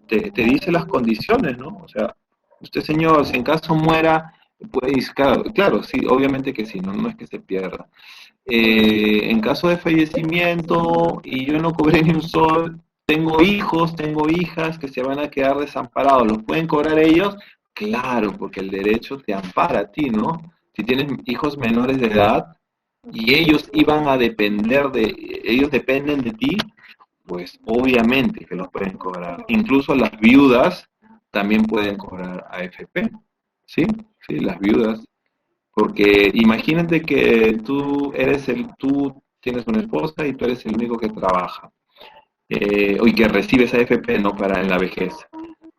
te dice las condiciones, ¿no? O sea, usted señor, si en caso muera, pues claro, sí, obviamente que sí, no es que se pierda. En caso de fallecimiento y yo no cobré ni un sol, tengo hijos, tengo hijas que se van a quedar desamparados, ¿los pueden cobrar ellos? Claro, porque el derecho te ampara a ti, ¿no? Si tienes hijos menores de edad y ellos dependen de ti, pues obviamente que los pueden cobrar. Incluso las viudas también pueden cobrar AFP, ¿sí? Sí, las viudas. Porque imagínate que tú tienes una esposa y tú eres el único que trabaja, y que recibes AFP, no para en la vejez.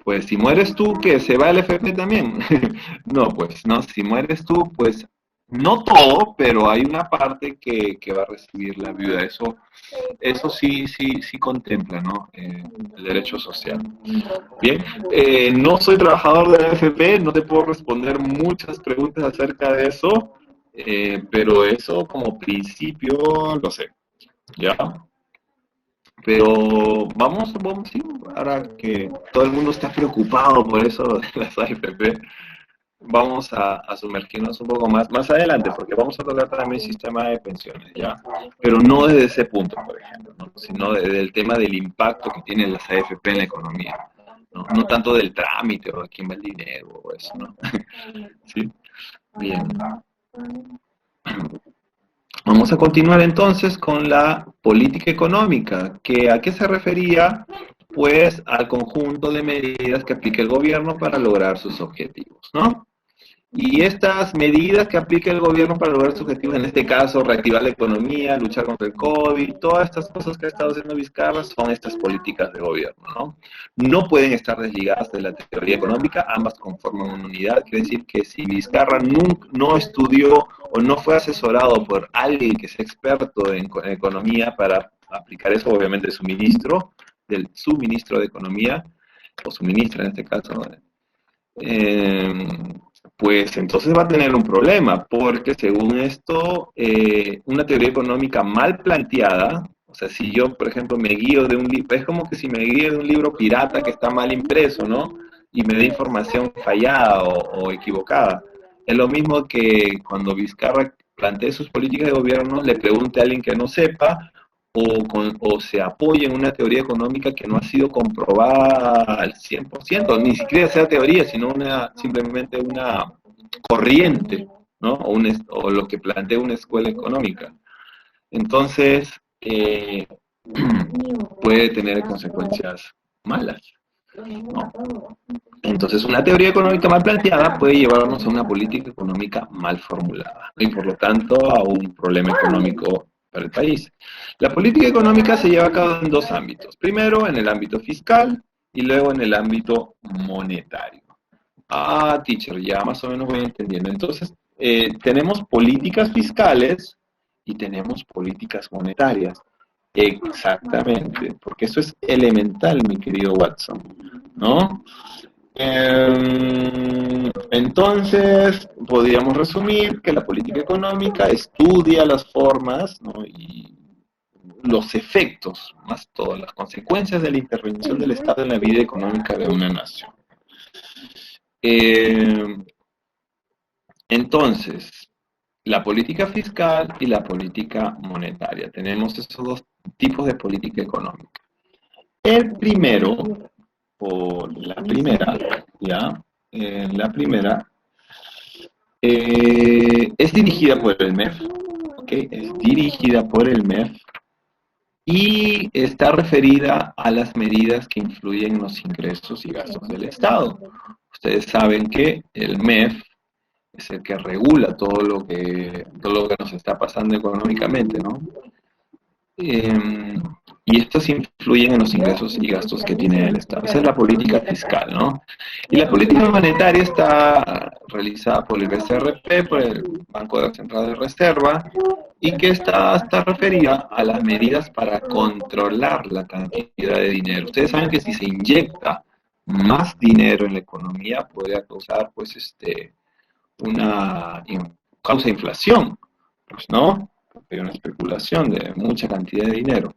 Pues si mueres tú, que se va el FP también. No, pues no, si mueres tú, pues no todo, pero hay una parte que va a recibir la viuda. Eso sí contempla, ¿no? El derecho social. Bien, no soy trabajador de la AFP, no te puedo responder muchas preguntas acerca de eso, pero eso como principio lo sé, ¿ya? Pero sí, ahora que todo el mundo está preocupado por eso de las AFP, vamos a sumergirnos un poco más adelante, porque vamos a tocar también el sistema de pensiones, ¿ya? Pero no desde ese punto, por ejemplo, ¿no? Sino desde el tema del impacto que tienen las AFP en la economía, ¿no? No tanto del trámite o a quién va el dinero o eso, ¿no? ¿Sí? Bien. Vamos a continuar entonces con la política económica, que ¿a qué se refería? Pues al conjunto de medidas que aplica el gobierno para lograr sus objetivos, ¿no? Y estas medidas que aplica el gobierno para lograr sus objetivos, en este caso, reactivar la economía, luchar contra el COVID, todas estas cosas que ha estado haciendo Vizcarra son estas políticas de gobierno, ¿no? No pueden estar desligadas de la teoría económica, ambas conforman una unidad, quiere decir que si Vizcarra no estudió o no fue asesorado por alguien que sea experto en economía para aplicar eso, obviamente su ministro, su ministro de Economía, o su ministra en este caso, eh, pues entonces va a tener un problema, porque según esto, una teoría económica mal planteada, o sea, si yo, por ejemplo, me guío de un libro, es como que si me guío de un libro pirata que está mal impreso, ¿no? Y me da información fallada o equivocada. Es lo mismo que cuando Vizcarra plantee sus políticas de gobierno, le pregunte a alguien que no sepa, o se apoya en una teoría económica que no ha sido comprobada al 100%, ni siquiera sea teoría, sino simplemente una corriente, ¿no? O lo que plantea una escuela económica. Entonces, puede tener consecuencias malas, ¿no? Entonces, una teoría económica mal planteada puede llevarnos a una política económica mal formulada, ¿no? Y por lo tanto a un problema económico para el país. La política económica se lleva a cabo en dos ámbitos. Primero, en el ámbito fiscal y luego en el ámbito monetario. Ah, teacher, ya más o menos voy entendiendo. Entonces, tenemos políticas fiscales y tenemos políticas monetarias. Exactamente, porque eso es elemental, mi querido Watson, ¿no? Entonces, podríamos resumir que la política económica estudia las formas, ¿no? Y los efectos, más todas las consecuencias de la intervención del Estado en la vida económica de una nación. Eh, entonces, la política fiscal y la política monetaria. Tenemos esos dos tipos de política económica. El primero, o la primera, ya, la primera, es dirigida por el MEF, ¿ok? Es dirigida por el MEF y está referida a las medidas que influyen en los ingresos y gastos del Estado. Ustedes saben que el MEF es el que regula todo lo que nos está pasando económicamente, ¿no? Y estos influyen en los ingresos y gastos que tiene el Estado. Esa es la política fiscal, ¿no? Y la política monetaria está realizada por el BCRP, por el Banco Central de Reserva, y que está referida a las medidas para controlar la cantidad de dinero. Ustedes saben que si se inyecta más dinero en la economía puede causar, pues, causa inflación, pues, ¿no? Hay una especulación de mucha cantidad de dinero.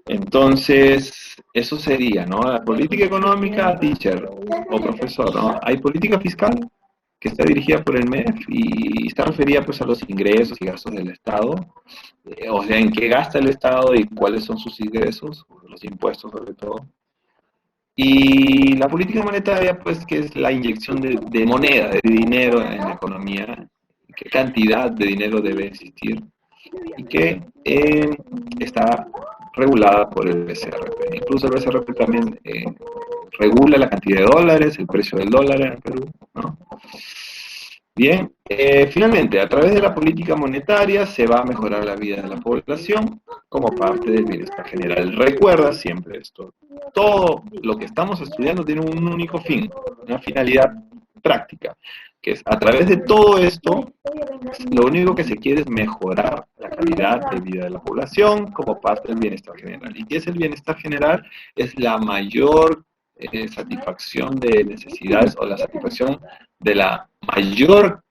Entonces, eso sería, ¿no? La política económica, teacher o profesor, ¿no? Hay política fiscal que está dirigida por el MEF y está referida pues a los ingresos y gastos del Estado, o sea, en qué gasta el Estado y cuáles son sus ingresos, los impuestos sobre todo. Y la política monetaria, pues, que es la inyección de moneda, de dinero en la economía, qué cantidad de dinero debe existir y que está regulada por el BCRP. Incluso el BCRP también regula la cantidad de dólares, el precio del dólar en Perú, ¿no? Bien, finalmente, a través de la política monetaria se va a mejorar la vida de la población como parte del bienestar general. Recuerda siempre esto, todo lo que estamos estudiando tiene un único fin, una finalidad práctica, que es a través de todo esto, lo único que se quiere es mejorar la calidad de vida de la población como parte del bienestar general. ¿Y qué es el bienestar general? Es la mayor satisfacción de necesidades o la satisfacción de la mayor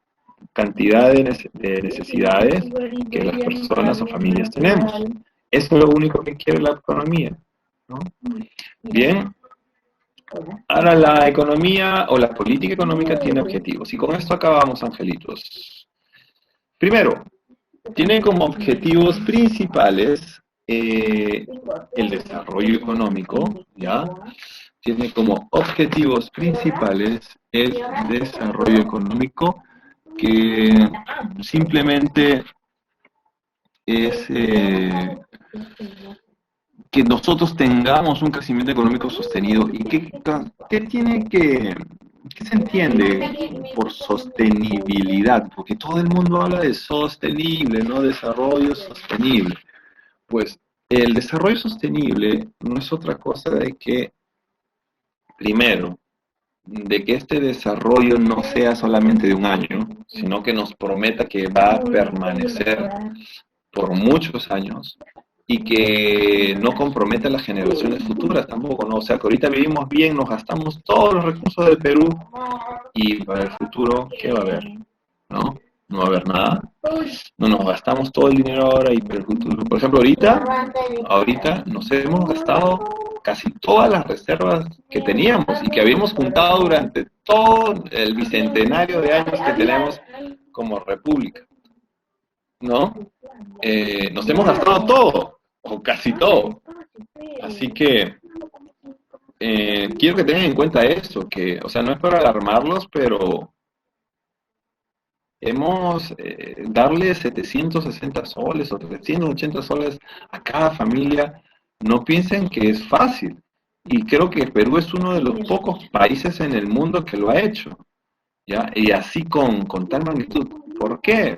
cantidad de necesidades que las personas o familias tenemos. Eso es lo único que quiere la economía, ¿no? Bien, Ahora la economía o la política económica tiene objetivos. Y con esto acabamos, angelitos. Primero, tiene como objetivos principales el desarrollo económico, ¿ya? Tiene como objetivos principales el desarrollo económico, que simplemente es que nosotros tengamos un crecimiento económico sostenido. ¿Y qué tiene qué se entiende por sostenibilidad? Porque todo el mundo habla de sostenible, ¿no? Desarrollo sostenible. Pues el desarrollo sostenible no es otra cosa de que, primero, de que este desarrollo no sea solamente de un año, sino que nos prometa que va a permanecer por muchos años y que no comprometa a las generaciones futuras tampoco, ¿no? O sea, que ahorita vivimos bien, nos gastamos todos los recursos del Perú y para el futuro, ¿qué va a haber? ¿No? No va a haber nada. No nos gastamos todo el dinero ahora y para el futuro. Por ejemplo, ahorita nos hemos gastado casi todas las reservas que teníamos y que habíamos juntado durante todo el bicentenario de años que tenemos como república, ¿no? Nos hemos gastado todo, o casi todo. Así que quiero que tengan en cuenta esto, que, o sea, no es para alarmarlos, pero hemos darle 760 soles o 380 soles a cada familia. No piensen que es fácil. Y creo que Perú es uno de los pocos países en el mundo que lo ha hecho, ¿ya? Y así con tal magnitud. ¿Por qué?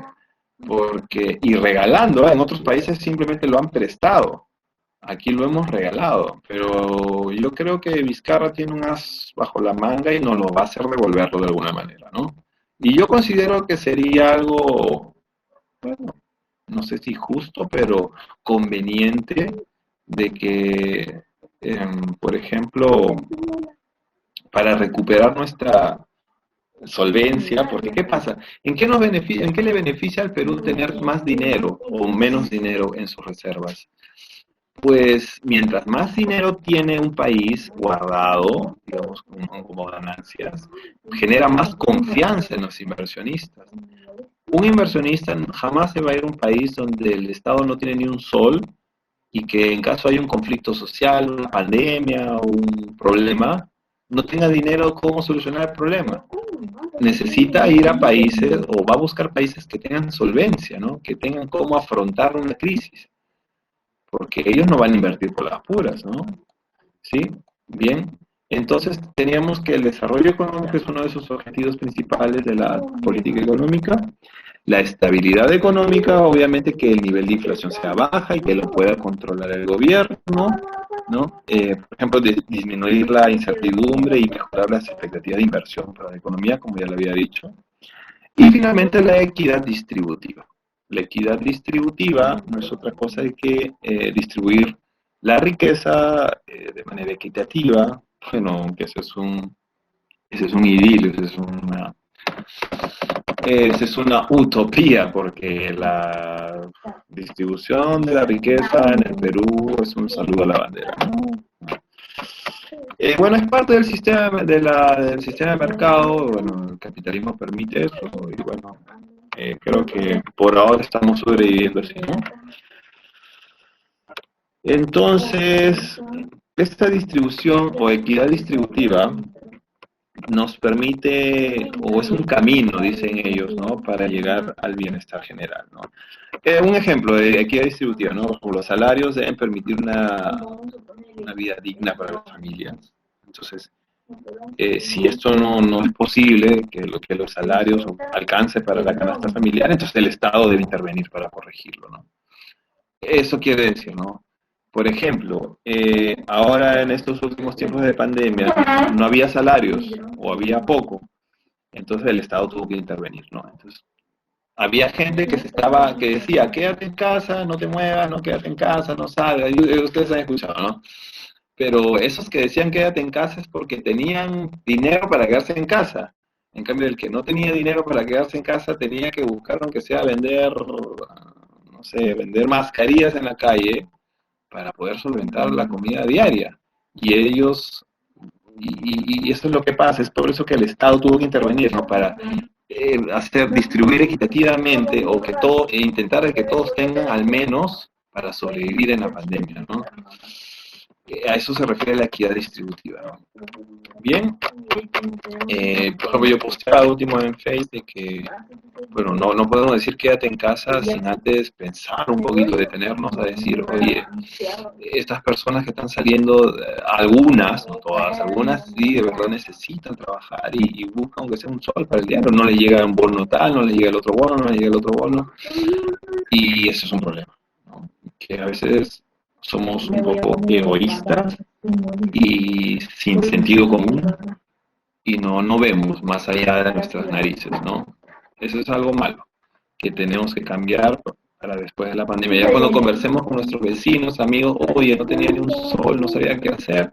Porque, y regalando, ¿eh? En otros países simplemente lo han prestado. Aquí lo hemos regalado, pero yo creo que Vizcarra tiene un as bajo la manga y nos lo va a hacer devolverlo de alguna manera, ¿no? Y yo considero que sería algo, bueno, no sé si justo, pero conveniente de que, por ejemplo, para recuperar nuestra solvencia, porque ¿qué pasa? ¿En qué le beneficia al Perú tener más dinero o menos dinero en sus reservas? Pues mientras más dinero tiene un país guardado, digamos, como ganancias, genera más confianza en los inversionistas. Un inversionista jamás se va a ir a un país donde el Estado no tiene ni un sol y que en caso hay un conflicto social, una pandemia, un problema, no tenga dinero cómo solucionar el problema. Necesita ir a países o va a buscar países que tengan solvencia, ¿no? Que tengan cómo afrontar una crisis, porque ellos no van a invertir por las puras, ¿no? ¿Sí? Bien. Entonces teníamos que el desarrollo económico es uno de sus objetivos principales de la política económica. La estabilidad económica, obviamente que el nivel de inflación sea baja y que lo pueda controlar el gobierno, ¿no? Por ejemplo, disminuir la incertidumbre y mejorar las expectativas de inversión para la economía, como ya lo había dicho. Y finalmente la equidad distributiva. La equidad distributiva no es otra cosa que distribuir la riqueza de manera equitativa. Bueno, que ese es un idilio, esa es una utopía, porque la distribución de la riqueza en el Perú es un saludo a la bandera, ¿no? Bueno, es parte del sistema del sistema de mercado. Bueno, el capitalismo permite eso y bueno, creo que por ahora estamos sobreviviendo así, ¿no? Entonces, esta distribución o equidad distributiva nos permite, o es un camino, dicen ellos, ¿no? Para llegar al bienestar general, ¿no? Un ejemplo de equidad distributiva, ¿no? Los salarios deben permitir una vida digna para las familias. Entonces, si esto no es posible, que los salarios alcance para la canasta familiar, entonces el Estado debe intervenir para corregirlo, ¿no? Eso quiere decir, ¿no? Por ejemplo, ahora en estos últimos tiempos de pandemia no había salarios o había poco, entonces el Estado tuvo que intervenir, ¿no? Entonces, había gente que decía, quédate en casa, no te muevas, no quédate en casa, no salgas, ustedes han escuchado, ¿no? Pero esos que decían quédate en casa es porque tenían dinero para quedarse en casa. En cambio, el que no tenía dinero para quedarse en casa tenía que buscar, aunque sea vender, no sé, vender mascarillas en la calle para poder solventar la comida diaria. Y ellos Y eso es lo que pasa, es por eso que el Estado tuvo que intervenir, ¿no? Para distribuir equitativamente o que todo, e intentar de que todos tengan al menos para sobrevivir en la pandemia, ¿no? A eso se refiere la equidad distributiva, ¿no? Bien, por ejemplo, yo posteaba último en Facebook de que, bueno, no podemos decir quédate en casa sin antes pensar un poquito, detenernos a decir, oye, estas personas que están saliendo, algunas, no todas, algunas sí de verdad necesitan trabajar y buscan aunque sea un sol para el diario, no les llega un bono tal, no les llega el otro bono, no les llega el otro bono, y eso es un problema, ¿no? Que a veces somos un poco egoístas y sin sentido común y no vemos más allá de nuestras narices, ¿no? Eso es algo malo que tenemos que cambiar para después de la pandemia. Ya cuando conversemos con nuestros vecinos, amigos, oye, no tenía ni un sol, no sabía qué hacer,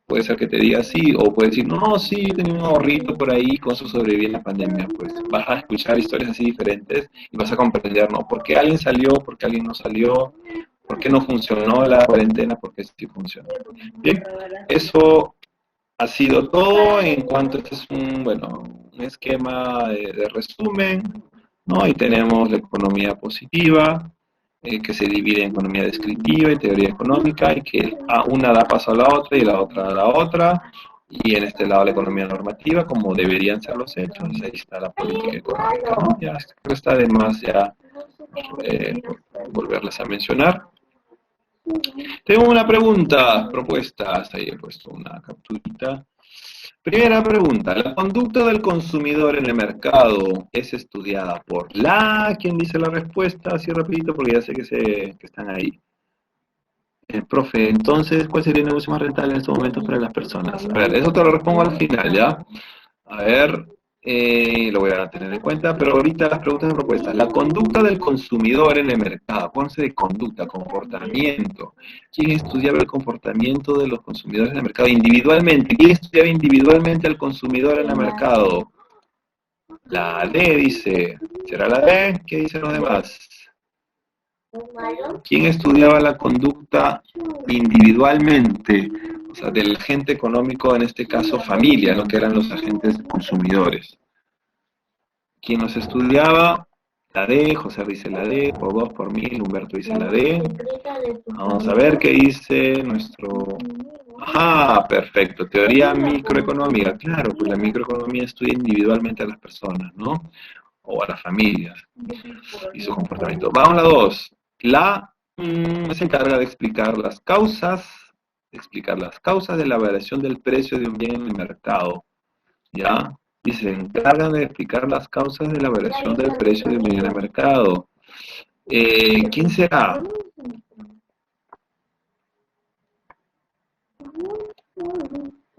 puede ser que te diga sí, o puede decir, no, sí, tenía un ahorrito por ahí, con eso sobreviví en la pandemia. Pues vas a escuchar historias así diferentes y vas a comprender, ¿no? ¿Por qué alguien salió? ¿Por qué alguien no salió? ¿Por qué no funcionó la cuarentena? ¿Por qué sí funcionó? Bien, eso ha sido todo en cuanto a este es un esquema de resumen, ¿no? Y tenemos la economía positiva, que se divide en economía descriptiva y teoría económica, y que una da paso a la otra y la otra a la otra, y en este lado la economía normativa, como deberían ser los hechos, ahí está la política económica, ¿no? Ya está de más ya volverles a mencionar. Tengo una pregunta, propuestas, ahí he puesto una capturita. Primera pregunta, ¿la conducta del consumidor en el mercado es estudiada por ¿quién dice la respuesta? Así rapidito porque ya sé que están ahí. Profe, entonces, ¿cuál sería el negocio más rentable en estos momentos para las personas? A ver, eso te lo respondo al final, ¿ya? A ver, lo voy a tener en cuenta, pero ahorita las preguntas de propuestas. La conducta del consumidor en el mercado, acuérdense de conducta, comportamiento. ¿Quién estudiaba el comportamiento de los consumidores en el mercado individualmente? ¿Quién estudiaba individualmente al consumidor en el mercado? La D dice, ¿será la D? ¿Qué dicen los demás? ¿Quién estudiaba la conducta individualmente? O sea, del agente económico, en este caso familia, ¿no? Que eran los agentes consumidores. ¿Quién los estudiaba? La D, José dice la D, por 2, por 1000, Humberto dice la D. Vamos a ver qué dice nuestro... Ajá, perfecto, teoría microeconómica. Claro, pues la microeconomía estudia individualmente a las personas, ¿no? O a las familias y su comportamiento. Vamos a la 2. La se encarga de explicar las causas de la variación del precio de un bien en el mercado, ¿ya? Y se encargan de explicar las causas de la variación del precio de un bien en el mercado. ¿Quién será?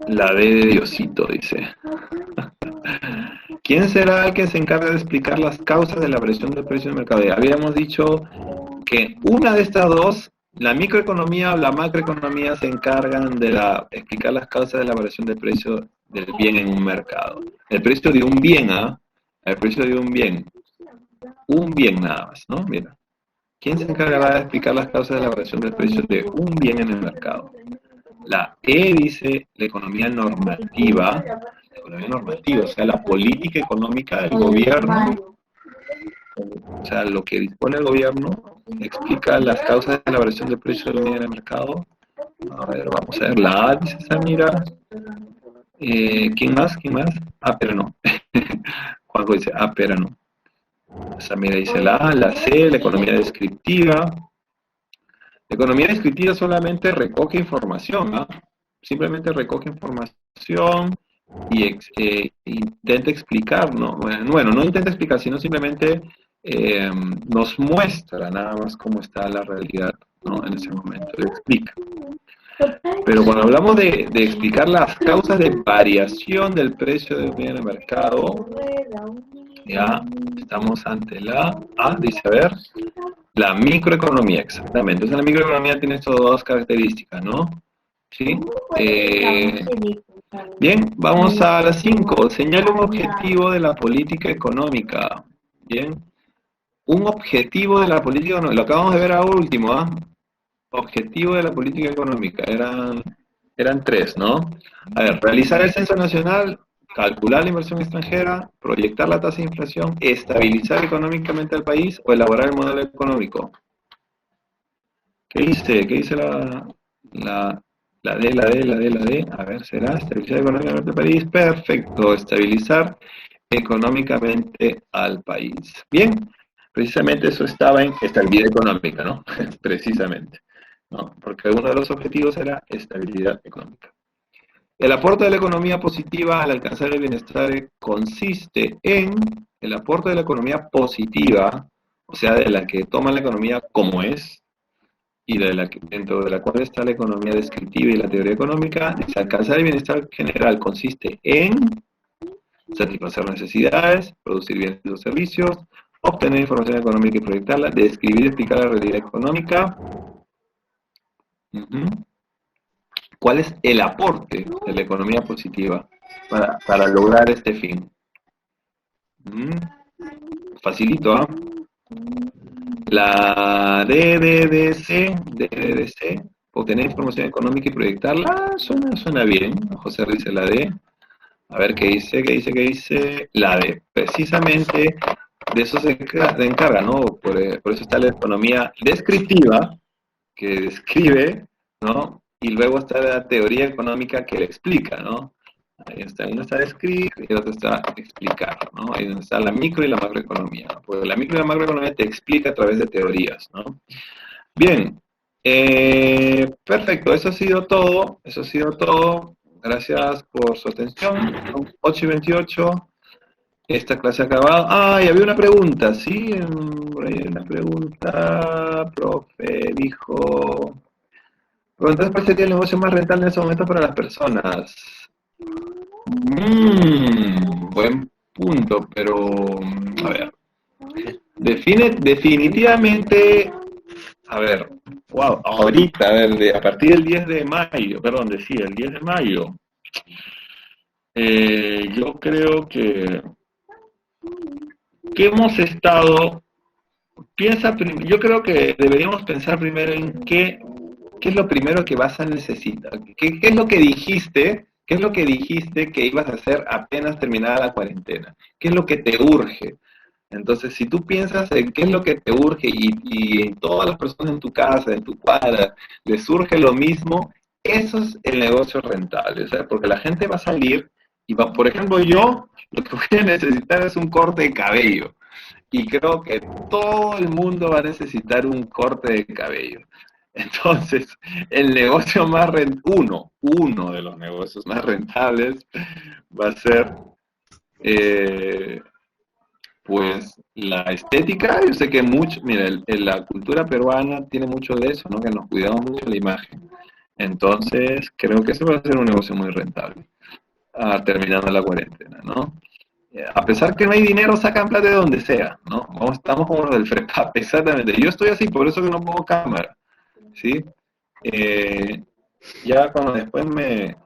La D de Diosito, dice. ¿Quién será el que se encarga de explicar las causas de la variación del precio del mercado? Habíamos dicho que una de estas dos, la microeconomía o la macroeconomía, se encargan de explicar las causas de la variación del precio del bien en un mercado. El precio de un bien, el precio de un bien nada más, ¿no? Mira, ¿quién se encargará de explicar las causas de la variación del precio de un bien en el mercado? La E dice la economía normativa, o sea, la política económica del gobierno, o sea, lo que dispone el gobierno, explica las causas de la variación del precio del bien en el mercado. A ver, vamos a ver, la A dice Samira. ¿Quién más? Pero no. Juanjo dice, pero no. Samira dice la A, la C, la economía descriptiva. La economía descriptiva solamente recoge información, ¿no? Simplemente recoge información y intenta explicar, ¿no? Bueno, no intenta explicar, sino simplemente nos muestra nada más cómo está la realidad, ¿no? En ese momento, lo explica. Pero cuando hablamos de explicar las causas de variación del precio de un bien en el mercado, ya estamos ante la A, dice, a ver, la microeconomía, exactamente. Entonces la microeconomía tiene estas dos características, ¿no? ¿Sí? Bien, vamos a la 5. Señala un objetivo de la política económica. Bien. Un objetivo de la política económica. Lo acabamos de ver ahora último, ¿ah? Objetivo de la política económica. Eran Eran tres, ¿no? A ver, realizar el censo nacional, calcular la inversión extranjera, proyectar la tasa de inflación, estabilizar económicamente al país o elaborar el modelo económico. ¿Qué dice? ¿Qué dice la D? A ver, ¿será estabilizar económicamente al país? Perfecto, estabilizar económicamente al país. Bien, precisamente eso estaba en estabilidad económica, ¿no? Precisamente, ¿no? Porque uno de los objetivos era estabilidad económica. El aporte de la economía positiva al alcanzar el bienestar consiste en el aporte de la economía positiva, o sea, de la que toma la economía como es, y dentro de la cual está la economía descriptiva y la teoría económica, es alcanzar el bienestar general consiste en satisfacer necesidades, producir bienes y servicios, obtener información económica y proyectarla, describir y explicar la realidad económica. ¿Cuál es el aporte de la economía positiva para lograr este fin? Facilito, ¿ah? La DDDC, obtener información económica y proyectarla, suena bien. José dice la D. A ver qué dice. La D. Precisamente de eso se encarga, ¿no? Por eso está la economía descriptiva, que describe, ¿no? Y luego está la teoría económica que le explica, ¿no? Ahí está, uno está describir y el otro está explicar, ¿no? Ahí donde está la micro y la macroeconomía, ¿no? Porque la micro y la macroeconomía te explica a través de teorías, ¿no? Bien, perfecto, eso ha sido todo. Gracias por su atención. Son 8:28. Esta clase ha acabado. Ah, y había una pregunta, ¿sí? Por ahí hay una pregunta, profe, dijo... Entonces, ¿cuál sería el negocio más rentable en ese momento para las personas? Buen punto, pero a ver. Definitivamente, a ver, wow, ahorita, a ver, a partir del 10 de mayo, perdón, decía, el 10 de mayo, yo creo que hemos estado, yo creo que deberíamos pensar primero en qué es lo primero que vas a necesitar, qué es lo que dijiste, qué es lo que dijiste que ibas a hacer apenas terminada la cuarentena, qué es lo que te urge. Entonces, si tú piensas en qué es lo que te urge y en todas las personas en tu casa, en tu cuadra, les surge lo mismo, eso es el negocio rentable, o sea, porque la gente va a salir y va, por ejemplo, yo lo que voy a necesitar es un corte de cabello y creo que todo el mundo va a necesitar un corte de cabello. Entonces, el negocio más uno de los negocios más rentables va a ser pues la estética. Yo sé que mucho, mira, la cultura peruana tiene mucho de eso, ¿no? Que nos cuidamos mucho de la imagen. Entonces, creo que eso va a ser un negocio muy rentable, terminando la cuarentena, ¿no? A pesar que no hay dinero, sacan plata de donde sea, ¿no? Estamos como los del FREPAP, exactamente. Yo estoy así, por eso que no pongo cámara, ¿sí? Ya cuando después me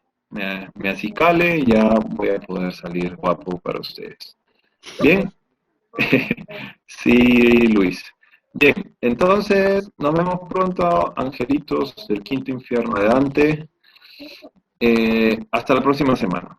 acicale, ya voy a poder salir guapo para ustedes. Bien. Sí, Luis. Bien, entonces nos vemos pronto, angelitos del quinto infierno de Dante. Hasta la próxima semana.